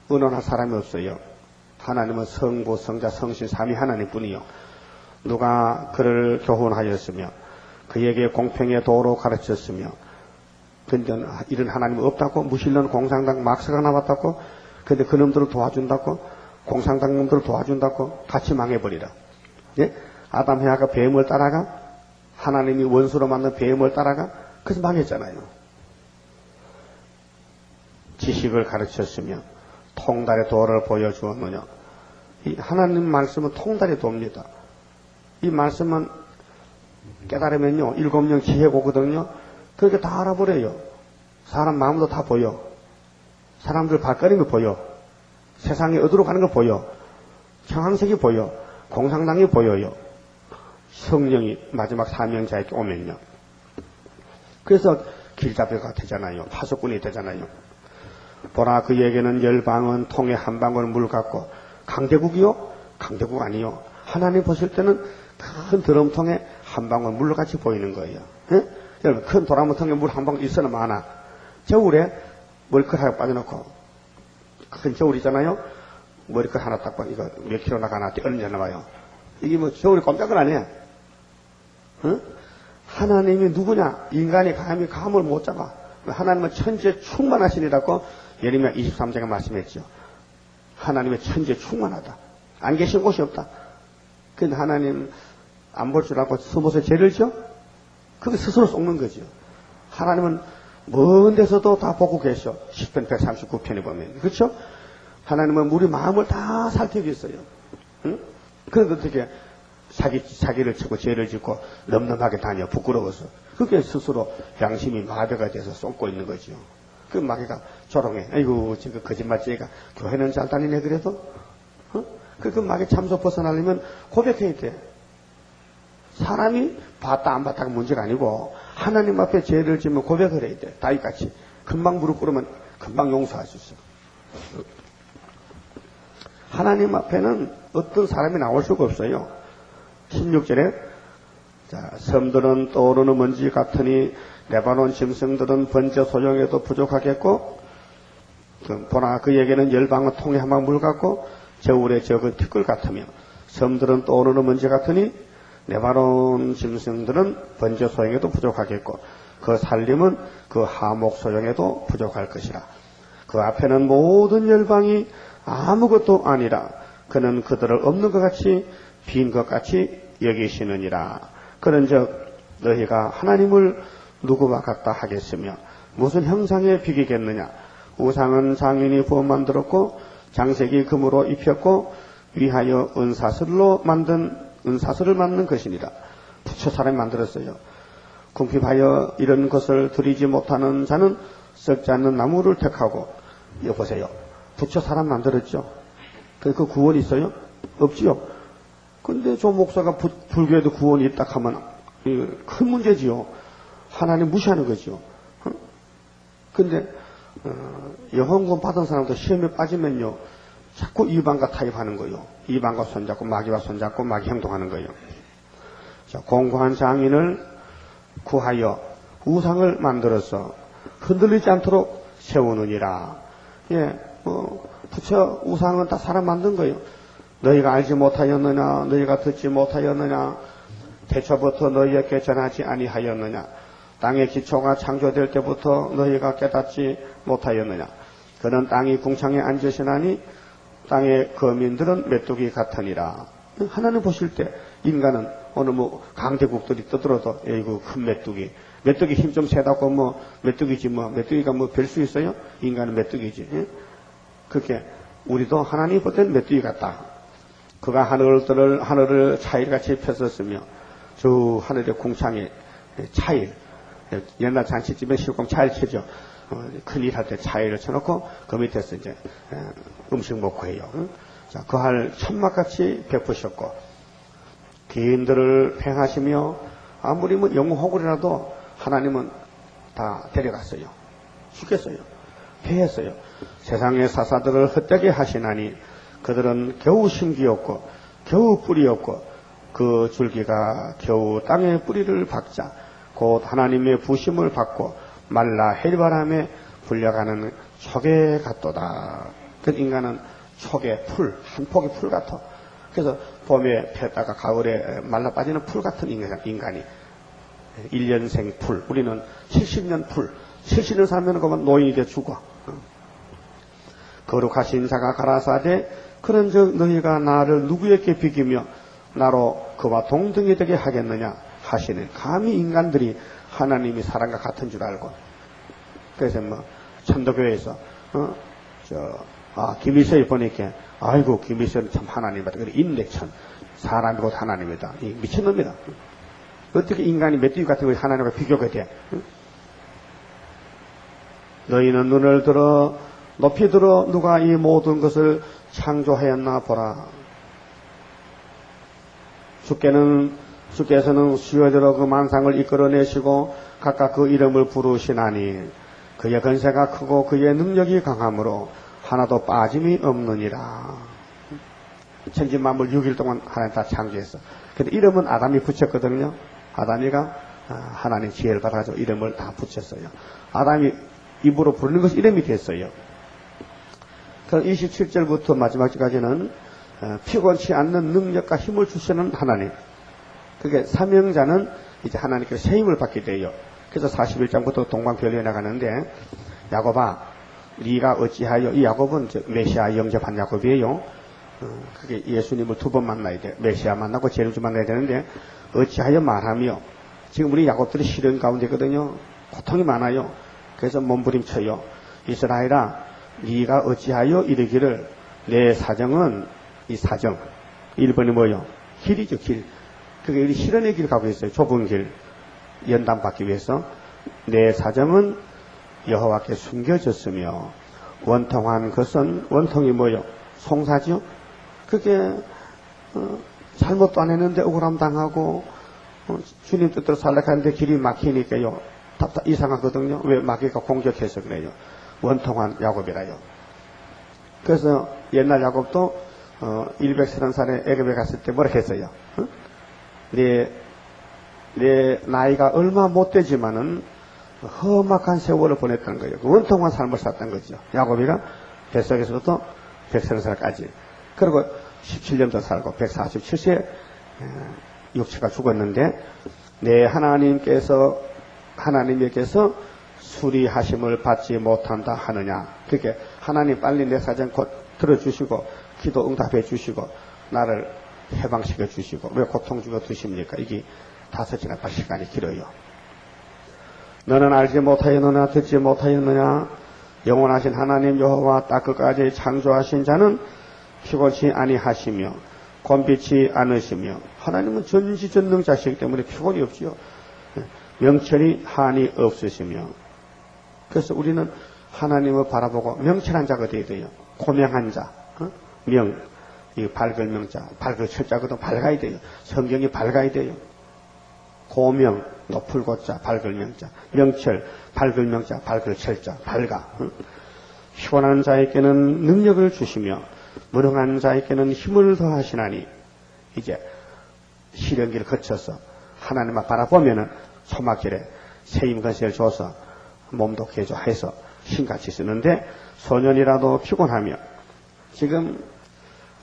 의논할 사람이 없어요. 하나님은 성부, 성자, 성신, 삼위 하나님뿐이요. 누가 그를 교훈하였으며 그에게 공평의 도로 가르쳤으며, 근데 이런 하나님은 없다고, 무신론 공산당 막사가 나왔다고, 근데 그놈들을 도와준다고, 공산당 놈들을 도와준다고, 같이 망해버리라. 예? 아담 해아가 뱀을 따라가, 하나님이 원수로 만든 뱀을 따라가, 그래서 망했잖아요. 지식을 가르쳤으며 통달의 도를 보여주었느냐. 이 하나님 말씀은 통달의 도입니다. 이 말씀은 깨달으면요, 7명 지혜고거든요. 그렇게 다 알아버려요. 사람 마음도 다 보여. 사람들 발걸음이 보여. 세상이 어디로 가는 걸 보여. 형황색이 보여. 공산당이 보여요. 성령이 마지막 사명자에게 오면요. 그래서 길잡이가 되잖아요. 파수꾼이 되잖아요. 보라, 그에게는 열방은 통에 한 방울 물 같고, 강대국이요? 강대국 아니요. 하나님 보실 때는 큰 드럼통에 한 방울 물같이 보이는 거예요. 예? 여러분, 큰 도라무통에 물 한 방울 있어나 많아. 저울에 머리끝 하나 빠져놓고, 큰 저울이잖아요. 머리끝 하나 딱 봐. 이거 몇 킬로 나가나 얹어 나와요. 이게 뭐 저울이 꼼짝을 안 해. 응? 하나님이 누구냐? 인간이 감히 감을 못 잡아. 하나님은 천지에 충만하시니라고 예레미야 23장에 말씀했죠. 하나님의 천지에 충만하다. 안 계신 곳이 없다. 근데 하나님 안 볼 줄 알고 숨어서 죄를 져? 그게 스스로 속는 거죠. 하나님은 먼 데서도 다 보고 계셔. 10편 139편에 보면. 그렇죠? 하나님은 우리 마음을 다 살펴주셨어요. 응? 그런데 어떻게 사기를 치고 죄를 짓고 넘넘하게 다녀, 부끄러워서. 그게 스스로 양심이 마비가 돼서 쏟고 있는 거죠. 그 마귀가 조롱해. 아이고, 지금 거짓말쟁이가 교회는 잘 다니네, 그래도? 그 마귀 참소 벗어나려면 고백해야 돼. 사람이 봤다 안 봤다가 문제가 아니고 하나님 앞에 죄를 지면 고백을 해야 돼. 다윗같이. 금방 무릎 꿇으면 금방 용서할 수 있어. 하나님 앞에는 어떤 사람이 나올 수가 없어요. 16절에 자, 섬들은 떠오르는 먼지 같으니 레바논 짐승들은 번제 소용에도 부족하겠고, 보나 그에게는 열방의 통에 한 방 물 같고 저울에 적은 티끌 같으며, 섬들은 떠오르는 먼지 같으니 네바론 짐승들은 번제 소용에도 부족하겠고 그 살림은 그 하목 소용에도 부족할 것이라. 그 앞에는 모든 열방이 아무것도 아니라 그는 그들을 없는 것 같이 빈 것 같이 여기시느니라. 그런즉 너희가 하나님을 누구와 같다 하겠으며 무슨 형상에 비기겠느냐. 우상은 장인이 부어 만들었고 장색이 금으로 입혔고 위하여 은사슬을 만든 것이니라. 부처 사람이 만들었어요. 궁핍하여 이런 것을 드리지 못하는 자는 썩지 않는 나무를 택하고. 이거 보세요. 부처 사람 만들었죠. 그 구원이 있어요? 없지요. 근데 조 목사가 불교에도 구원이 있다 하면 큰 문제지요. 하나님 무시하는 거죠. 근데 여헌구원 받은 사람도 시험에 빠지면요 자꾸 이방과 타협하는 거예요. 이방과 손잡고 마귀와 손잡고 마귀 행동하는 거예요. 자, 공고한 장인을 구하여 우상을 만들어서 흔들리지 않도록 세우느니라. 예, 부처 우상은 다 사람 만든 거예요. 너희가 알지 못하였느냐, 너희가 듣지 못하였느냐, 태초부터 너희에게 전하지 아니하였느냐, 땅의 기초가 창조될 때부터 너희가 깨닫지 못하였느냐. 그는 땅이 궁창에 앉으시나니 땅의 거민들은 메뚜기 같으니라. 하나님 보실 때 인간은 어느 강대국들이 떠들어도 에이구 큰 메뚜기 힘 좀 세다고 메뚜기지 메뚜기가 별 수 있어요? 인간은 메뚜기지. 예? 그렇게 우리도 하나님 볼 때는 메뚜기 같다. 그가 하늘을 차일같이 폈었으며 저 하늘의 궁창에 차일, 옛날 잔치집에 실공 차일 치죠. 큰일 할 때 차일을 쳐놓고 그 밑에서 이제 음식 먹고 해요. 자, 그 할 천막같이 베푸셨고 기인들을 팽하시며 아무리 영웅 호굴이라도 하나님은 다 데려갔어요. 죽였어요. 패했어요. 세상의 사사들을 헛되게 하시나니 그들은 겨우 심기였고 겨우 뿌리였고 그 줄기가 겨우 땅에 뿌리를 박자 곧 하나님의 부심을 받고 말라 해바람에 불려가는 촉에 같도다. 그 인간은 촉의 풀, 한 폭의 풀 같아. 그래서 봄에 폈다가 가을에 말라 빠지는 풀 같은 인간이 1년생 풀, 우리는 70년 풀, 70년 살면 그만 노인이 돼 죽어. 거룩하신 자가 가라사대 그런즉 너희가 나를 누구에게 비기며 나로 그와 동등이 되게 하겠느냐 하시는. 감히 인간들이 하나님이 사람과 같은 줄 알고. 그래서 천도교회에서 김일성이 보니까 아이고 김일성은 참 하나님이다. 그래 인맥천 사람이 곧 하나님이다. 미친놈이다. 어떻게 인간이 메뚜기 같은 거 하나님과 비교가 돼? 너희는 눈을 들어 높이 들어 누가 이 모든 것을 창조하였나 보라. 주께서는 수여대로 그 만상을 이끌어내시고 각각 그 이름을 부르시나니 그의 건세가 크고 그의 능력이 강함으로 하나도 빠짐이 없느니라. 천지만물 6일 동안 하나님 다 창조했어. 근데 이름은 아담이 붙였거든요. 아담이가 하나님 지혜를 받아가지고 이름을 다 붙였어요. 아담이 입으로 부르는 것이 이름이 됐어요. 그럼 27절부터 마지막까지는 피곤치 않는 능력과 힘을 주시는 하나님. 그게 사명자는 이제 하나님께서 새 힘을 받게 돼요. 그래서 41장부터 동방변리에 나가는데 야곱아 네가 어찌하여, 이 야곱은 메시아 영접한 야곱이에요. 그게 예수님을 2번 만나야 돼. 메시아 만나고 제림주 만나야 되는데 어찌하여 말하며, 지금 우리 야곱들이 시련 가운데거든요. 고통이 많아요. 그래서 몸부림쳐요. 이스라엘아 네가 어찌하여 이르기를 내 사정은, 이 사정 1번이 뭐요? 길이죠. 길. 그게 우리 실현의 길 가고 있어요. 좁은 길 연단받기 위해서. 내 사정은 여호와께 숨겨졌으며 원통한 것은, 원통이 뭐요? 송사죠. 그게 잘못도 안 했는데 억울함 당하고 주님 뜻대로 살려고 하는데 길이 막히니까요 이상하거든요. 왜? 마귀가 공격해서 그래요. 원통한 야곱이라요. 그래서 옛날 야곱도 130살에 애굽에 갔을 때 뭐라 했어요? 내 나이가 얼마 못 되지만은 험악한 세월을 보냈다는 거예요. 원통한 삶을 살았던 거죠. 야곱이가 뱃속에서부터 130살까지. 그리고 17년 더 살고 147세 육체가 죽었는데 내 하나님에게서 수리하심을 받지 못한다 하느냐. 그렇게 하나님 빨리 내 사정 곧 들어주시고 기도 응답해 주시고 나를 해방시켜 주시고 왜 고통 주고 두십니까? 이게 5시간 8시간이 길어요. 너는 알지 못하였느냐 듣지 못하였느냐. 영원하신 하나님 여호와 딱 끝까지 창조하신 자는 피곤치 아니하시며 곤비치 않으시며 하나님은 전지전능자시기 때문에 피곤이 없지요. 명철이 한이 없으시며 그래서 우리는 하나님을 바라보고 명철한 자가 되어야 돼요. 고명한 자, 이 밝을 명자, 밝을 철자거든 밝아야 돼요. 성경이 밝아야 돼요. 고명, 높을 고자, 밝을 명자, 명철, 밝을 명자, 밝을 철자, 밝아. 피곤한 자에게는 능력을 주시며 무능한 자에게는 힘을 더하시나니 이제 시련기를 거쳐서 하나님을 바라보면은 초막절에 세임 건세를 줘서 몸도 개조해서 신같이 쓰는데 소년이라도 피곤하며 지금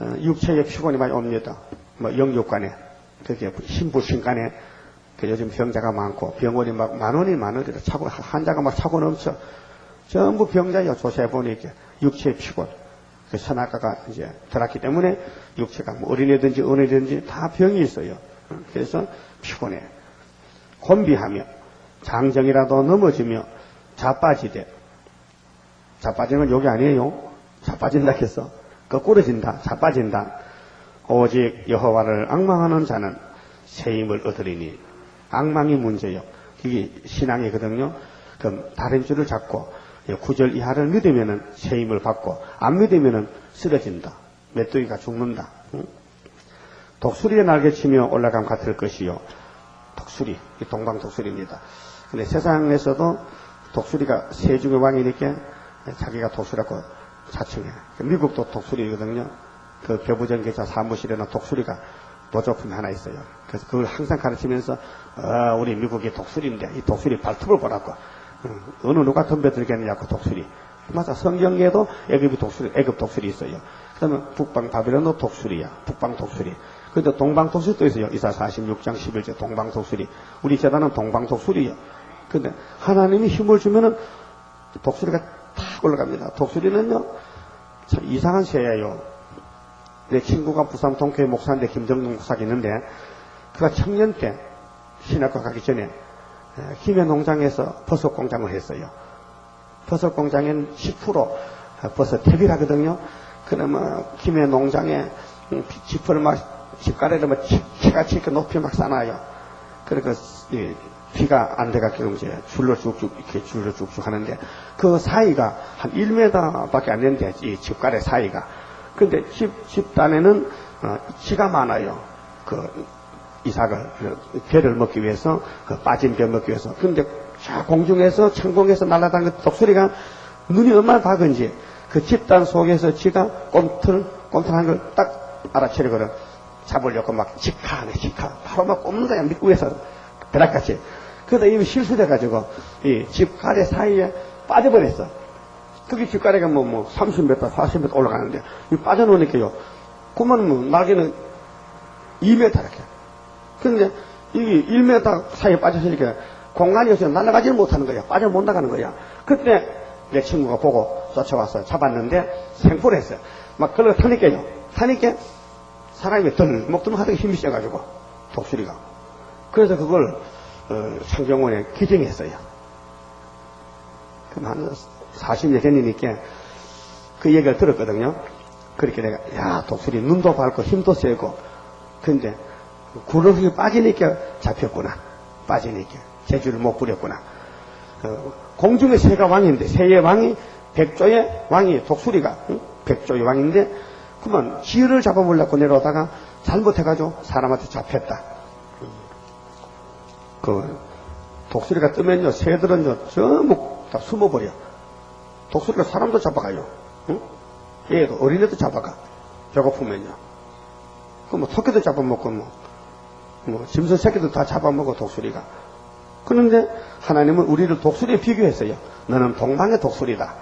육체의 피곤이 많이 옵니다. 뭐 영육간에 그게 신부신간에 요즘 병자가 많고 병원이 막 만원이 차고 환자가 막 차고 넘쳐 전부 병자요. 조사해 보니까 육체의 피곤. 그 선악과가 이제 들었기 때문에 육체가 뭐 어린애든지 어른이든지 다 병이 있어요. 그래서 피곤해. 곤비하며 장정이라도 넘어지며 자빠지되 자빠지는 건 욕이 아니에요. 자빠진다 해서 거꾸러진다. 자빠진다. 오직 여호와를 앙망하는 자는 세임을 얻으리니 앙망이 문제요. 이게 신앙이거든요. 그럼 다른 줄을 잡고 9절 이하를 믿으면은 세임을 받고 안 믿으면은 쓰러진다. 메뚜기가 죽는다. 독수리의 날개치며 올라감 같을 것이요. 독수리, 동방 독수리입니다. 근데 세상에서도 독수리가 세중의 왕이니까 자기가 독수리라고 자칭해. 미국도 독수리거든요. 그 교부전계자 사무실에는 독수리가 노조품이 하나 있어요. 그래서 그걸 항상 가르치면서 우리 미국이 독수리인데 이 독수리 발톱을 보라고. 어느 누가 덤벼들겠느냐고 독수리. 맞아. 성경에도 애굽 독수리 있어요. 그러면 북방 바빌론도 독수리야. 북방 독수리. 근데 동방 독수리도 있어요. 이사 46장 11절 동방 독수리. 우리 재단은 동방 독수리요. 근데 하나님이 힘을 주면은 독수리가 탁 올라갑니다. 독수리는요 참 이상한 새예요. 내 친구가 부산 동교회 목사인데 김정동 목사가 있는데 그가 청년 때 신학과 가기 전에 김해 농장에서 버섯 공장을 했어요. 버섯 공장엔 10% 버섯 퇴비라거든요. 그러면 김해 농장에 지퍼를 막 집가래를 막 치같이 이렇게 높이 막 싸놔요. 그러니까 비가 안 돼가지고 이제 줄로 쭉쭉 하는데 그 사이가 한 1m 밖에 안 되는데 이 집가래 사이가. 근데 집단에는 쥐가 많아요. 이삭을 배를 먹기 위해서 빠진 배 먹기 위해서. 근데 저 공중에서 천공에서 날아다니는 독수리가 눈이 얼마나 밝은지 그 집단 속에서 쥐가 꼼틀한 걸 딱 알아채려거든. 잡으려고 막 직하 바로 막 꼽는 거야. 밑구에서 벼락같이. 그러다 이미 실수돼가지고 이 집가래 사이에 빠져버렸어. 그게 집가래가 30m 40m 올라가는데 빠져놓으니까요. 그러면 날개는 2m 이렇게. 근데 이 1m 사이에 빠졌으니까 공간이 없어서 날아가지를 못하는 거야. 빠져 못 나가는 거야. 그때 내 친구가 보고 쫓아와서 잡았는데 생포를 했어요. 막 걸어 타니까요. 사람이 목덜 하다가 힘이 세가지고 독수리가. 그래서 그걸 창경원에 기증했어요. 그럼 한 40년 전이니까 그 얘기를 들었거든요. 그렇게 내가 독수리 눈도 밝고 힘도 세고 근데 구렁이 빠지니까 잡혔구나. 빠지니까 재주를 못 부렸구나. 공중의 새가 왕인데 새의 왕이 백조의 왕이 독수리가 백조의 왕인데 그만 쥐를 잡아보려고 내려오다가 잘못해가지고 사람한테 잡혔다. 독수리가 뜨면요 새들은요 전부 다 숨어버려. 독수리가 사람도 잡아가요. 얘도 어린애도 잡아가. 배고프면요. 토끼도 잡아먹고 짐승 새끼도 다 잡아먹어 독수리가. 그런데 하나님은 우리를 독수리에 비교했어요. 너는 동방의 독수리다.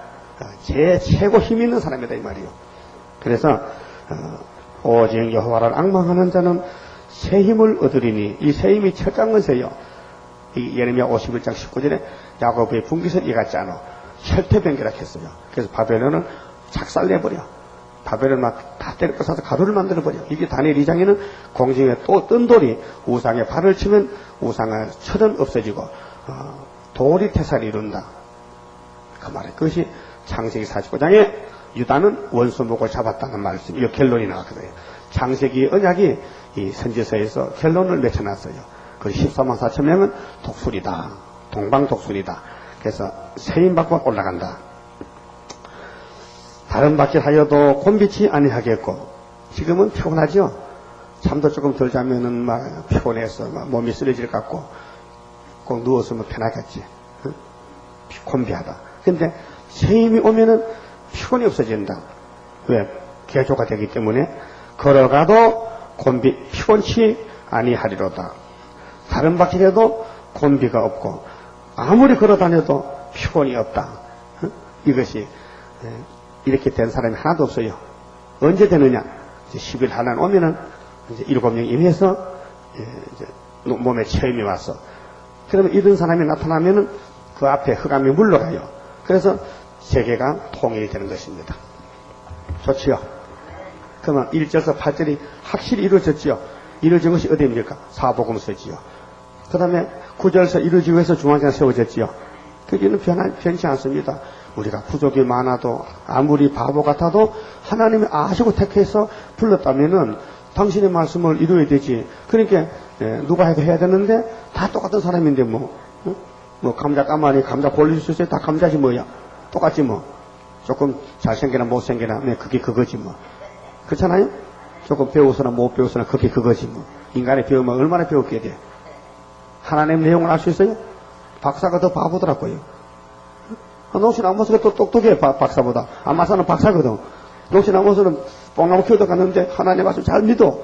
최고 힘 있는 사람이다 이 말이요. 그래서 오직 여호와를 앙망하는 자는 새 힘을 얻으리니 이 새 힘이 철장건세요. 이 예레미야 51장 19절에 야곱의 분깃을 이같잖아. 혈태병기라 했어요. 그래서 바벨론은 작살내버려. 바벨론 막 다 때려 부숴서 가루를 만들어버려. 이게 다니엘 2장에는 공중에 또 뜬 돌이 우상에 발을 치면 우상의 철은 없어지고 돌이 태산을 이룬다. 그 말에 그것이 창세기 49장에 유다는 원수목을 잡았다는 말씀. 이 결론이 나왔거든요. 창세기 언약이 이 선지서에서 결론을 맺혀놨어요. 그 14만 4천 명은 독수리다. 동방 독수리다. 그래서 세임 받고 올라간다. 다른 바퀴 하여도 곤비치 아니하겠고 지금은 피곤하죠. 잠도 조금 덜 자면은 막 피곤해서 막 몸이 쓰러질 것 같고 꼭 누웠으면 편하겠지. 응? 곤비하다. 근데 세임이 오면은 피곤이 없어진다. 왜? 개조가 되기 때문에 걸어가도 피곤치 아니하리로다. 다른 바퀴에도 곤비가 없고 아무리 걸어다녀도 피곤이 없다. 응? 이것이 이렇게 된 사람이 하나도 없어요. 언제 되느냐? 이제 10일 하나 오면은 이제 7명 임해서 이제 몸에 체험이 왔어. 그러면 이런 사람이 나타나면은 그 앞에 흑암이 물러가요. 그래서 세계가 통일이 되는 것입니다. 좋지요? 그러면 1절에서 8절이 확실히 이루어졌지요. 이루어진 것이 어디입니까? 사복음서지요. 그 다음에 9절에서 이루어지기 위해서 중앙장 세워졌지요. 그게는 변치 않습니다. 우리가 부족이 많아도 아무리 바보 같아도 하나님이 아시고 택해서 불렀다면은 당신의 말씀을 이루어야 되지. 그러니까 누가 해도 해야 되는데 다 똑같은 사람인데 뭐 감자 까마니 감자 골릴 수 있어요. 다 감자지 뭐야. 똑같지 뭐. 조금 잘생기나 못생기나 그게 그거지 뭐. 그렇잖아요? 조금 배우서나 못 배우서나 그게 그거지 뭐. 인간이 배우면 얼마나 배웠게 돼. 하나님 내용을 알 수 있어요? 박사가 더 바보더라고요. 농시나무서가 또 똑똑해 박사보다. 안마사는 박사거든. 농시나무서는 뽕나무 키우다 갔는데 하나님 말씀 잘 믿어.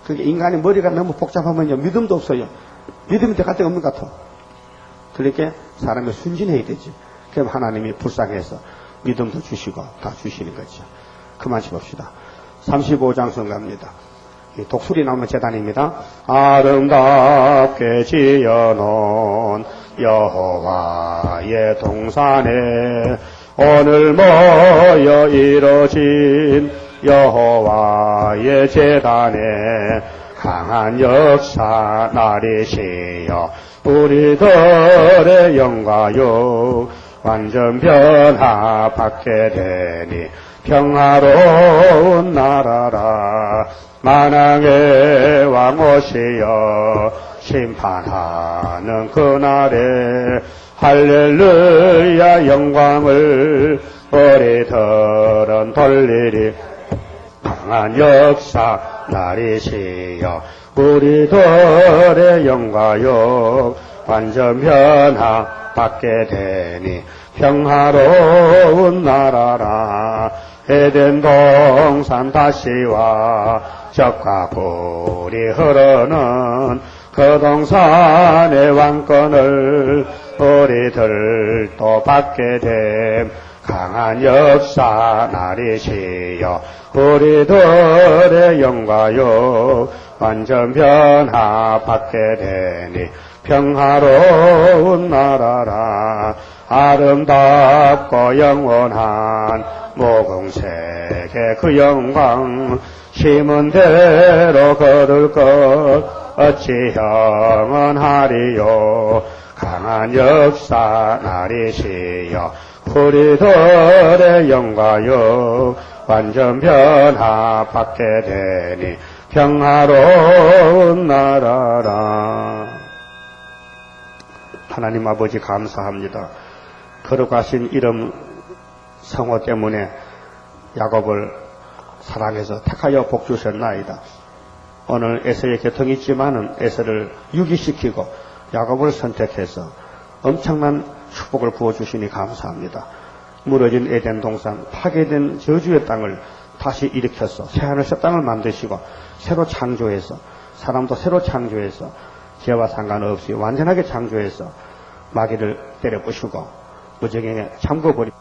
그게 인간의 머리가 너무 복잡하면요 믿음도 없어요. 믿음이 갈 데가 없는 것 같아. 그러니까 사람이 순진해야 되지. 그럼 하나님이 불쌍해서 믿음도 주시고 다 주시는 거죠. 그만 봅시다. 35장 성가입니다. 독수리 나오는 재단입니다. 아름답게 지어놓은 여호와의 동산에 오늘 모여 이뤄진 여호와의 재단에 강한 역사 나리시여 우리들의 영광요 완전 변화받게 되니 평화로운 나라라 만왕의 왕 오시여 심판하는 그날에 할렐루야 영광을 우리들은 돌리리 강한 역사 나리시여 우리들의 영광요 완전 변화 받게 되니 평화로운 나라라 에덴 동산 다시와 적과 불이 흐르는 그 동산의 왕권을 우리들도 받게 됨 강한 역사 나리시여 우리들의 영광요 완전 변화 받게 되니 평화로운 나라라 아름답고 영원한 모공색의 그 영광 심은 대로 거둘 것 어찌 영원하리요 강한 역사 나리시여 우리들의 영광요 완전 변화 받게 되니 평화로운 나라라. 하나님 아버지 감사합니다. 거룩하신 이름 성호 때문에 야곱을 사랑해서 택하여 복 주셨나이다. 오늘 에서의 계통이 있지만은 에서를 유기시키고 야곱을 선택해서 엄청난 축복을 부어주시니 감사합니다. 무너진 에덴 동산, 파괴된 저주의 땅을 다시 일으켜서 새하늘 새 땅을 만드시고 새로 창조해서 사람도 새로 창조해서 죄와 상관없이 완전하게 창조해서 마귀를 때려 부수고 무적행에 잠궈버리고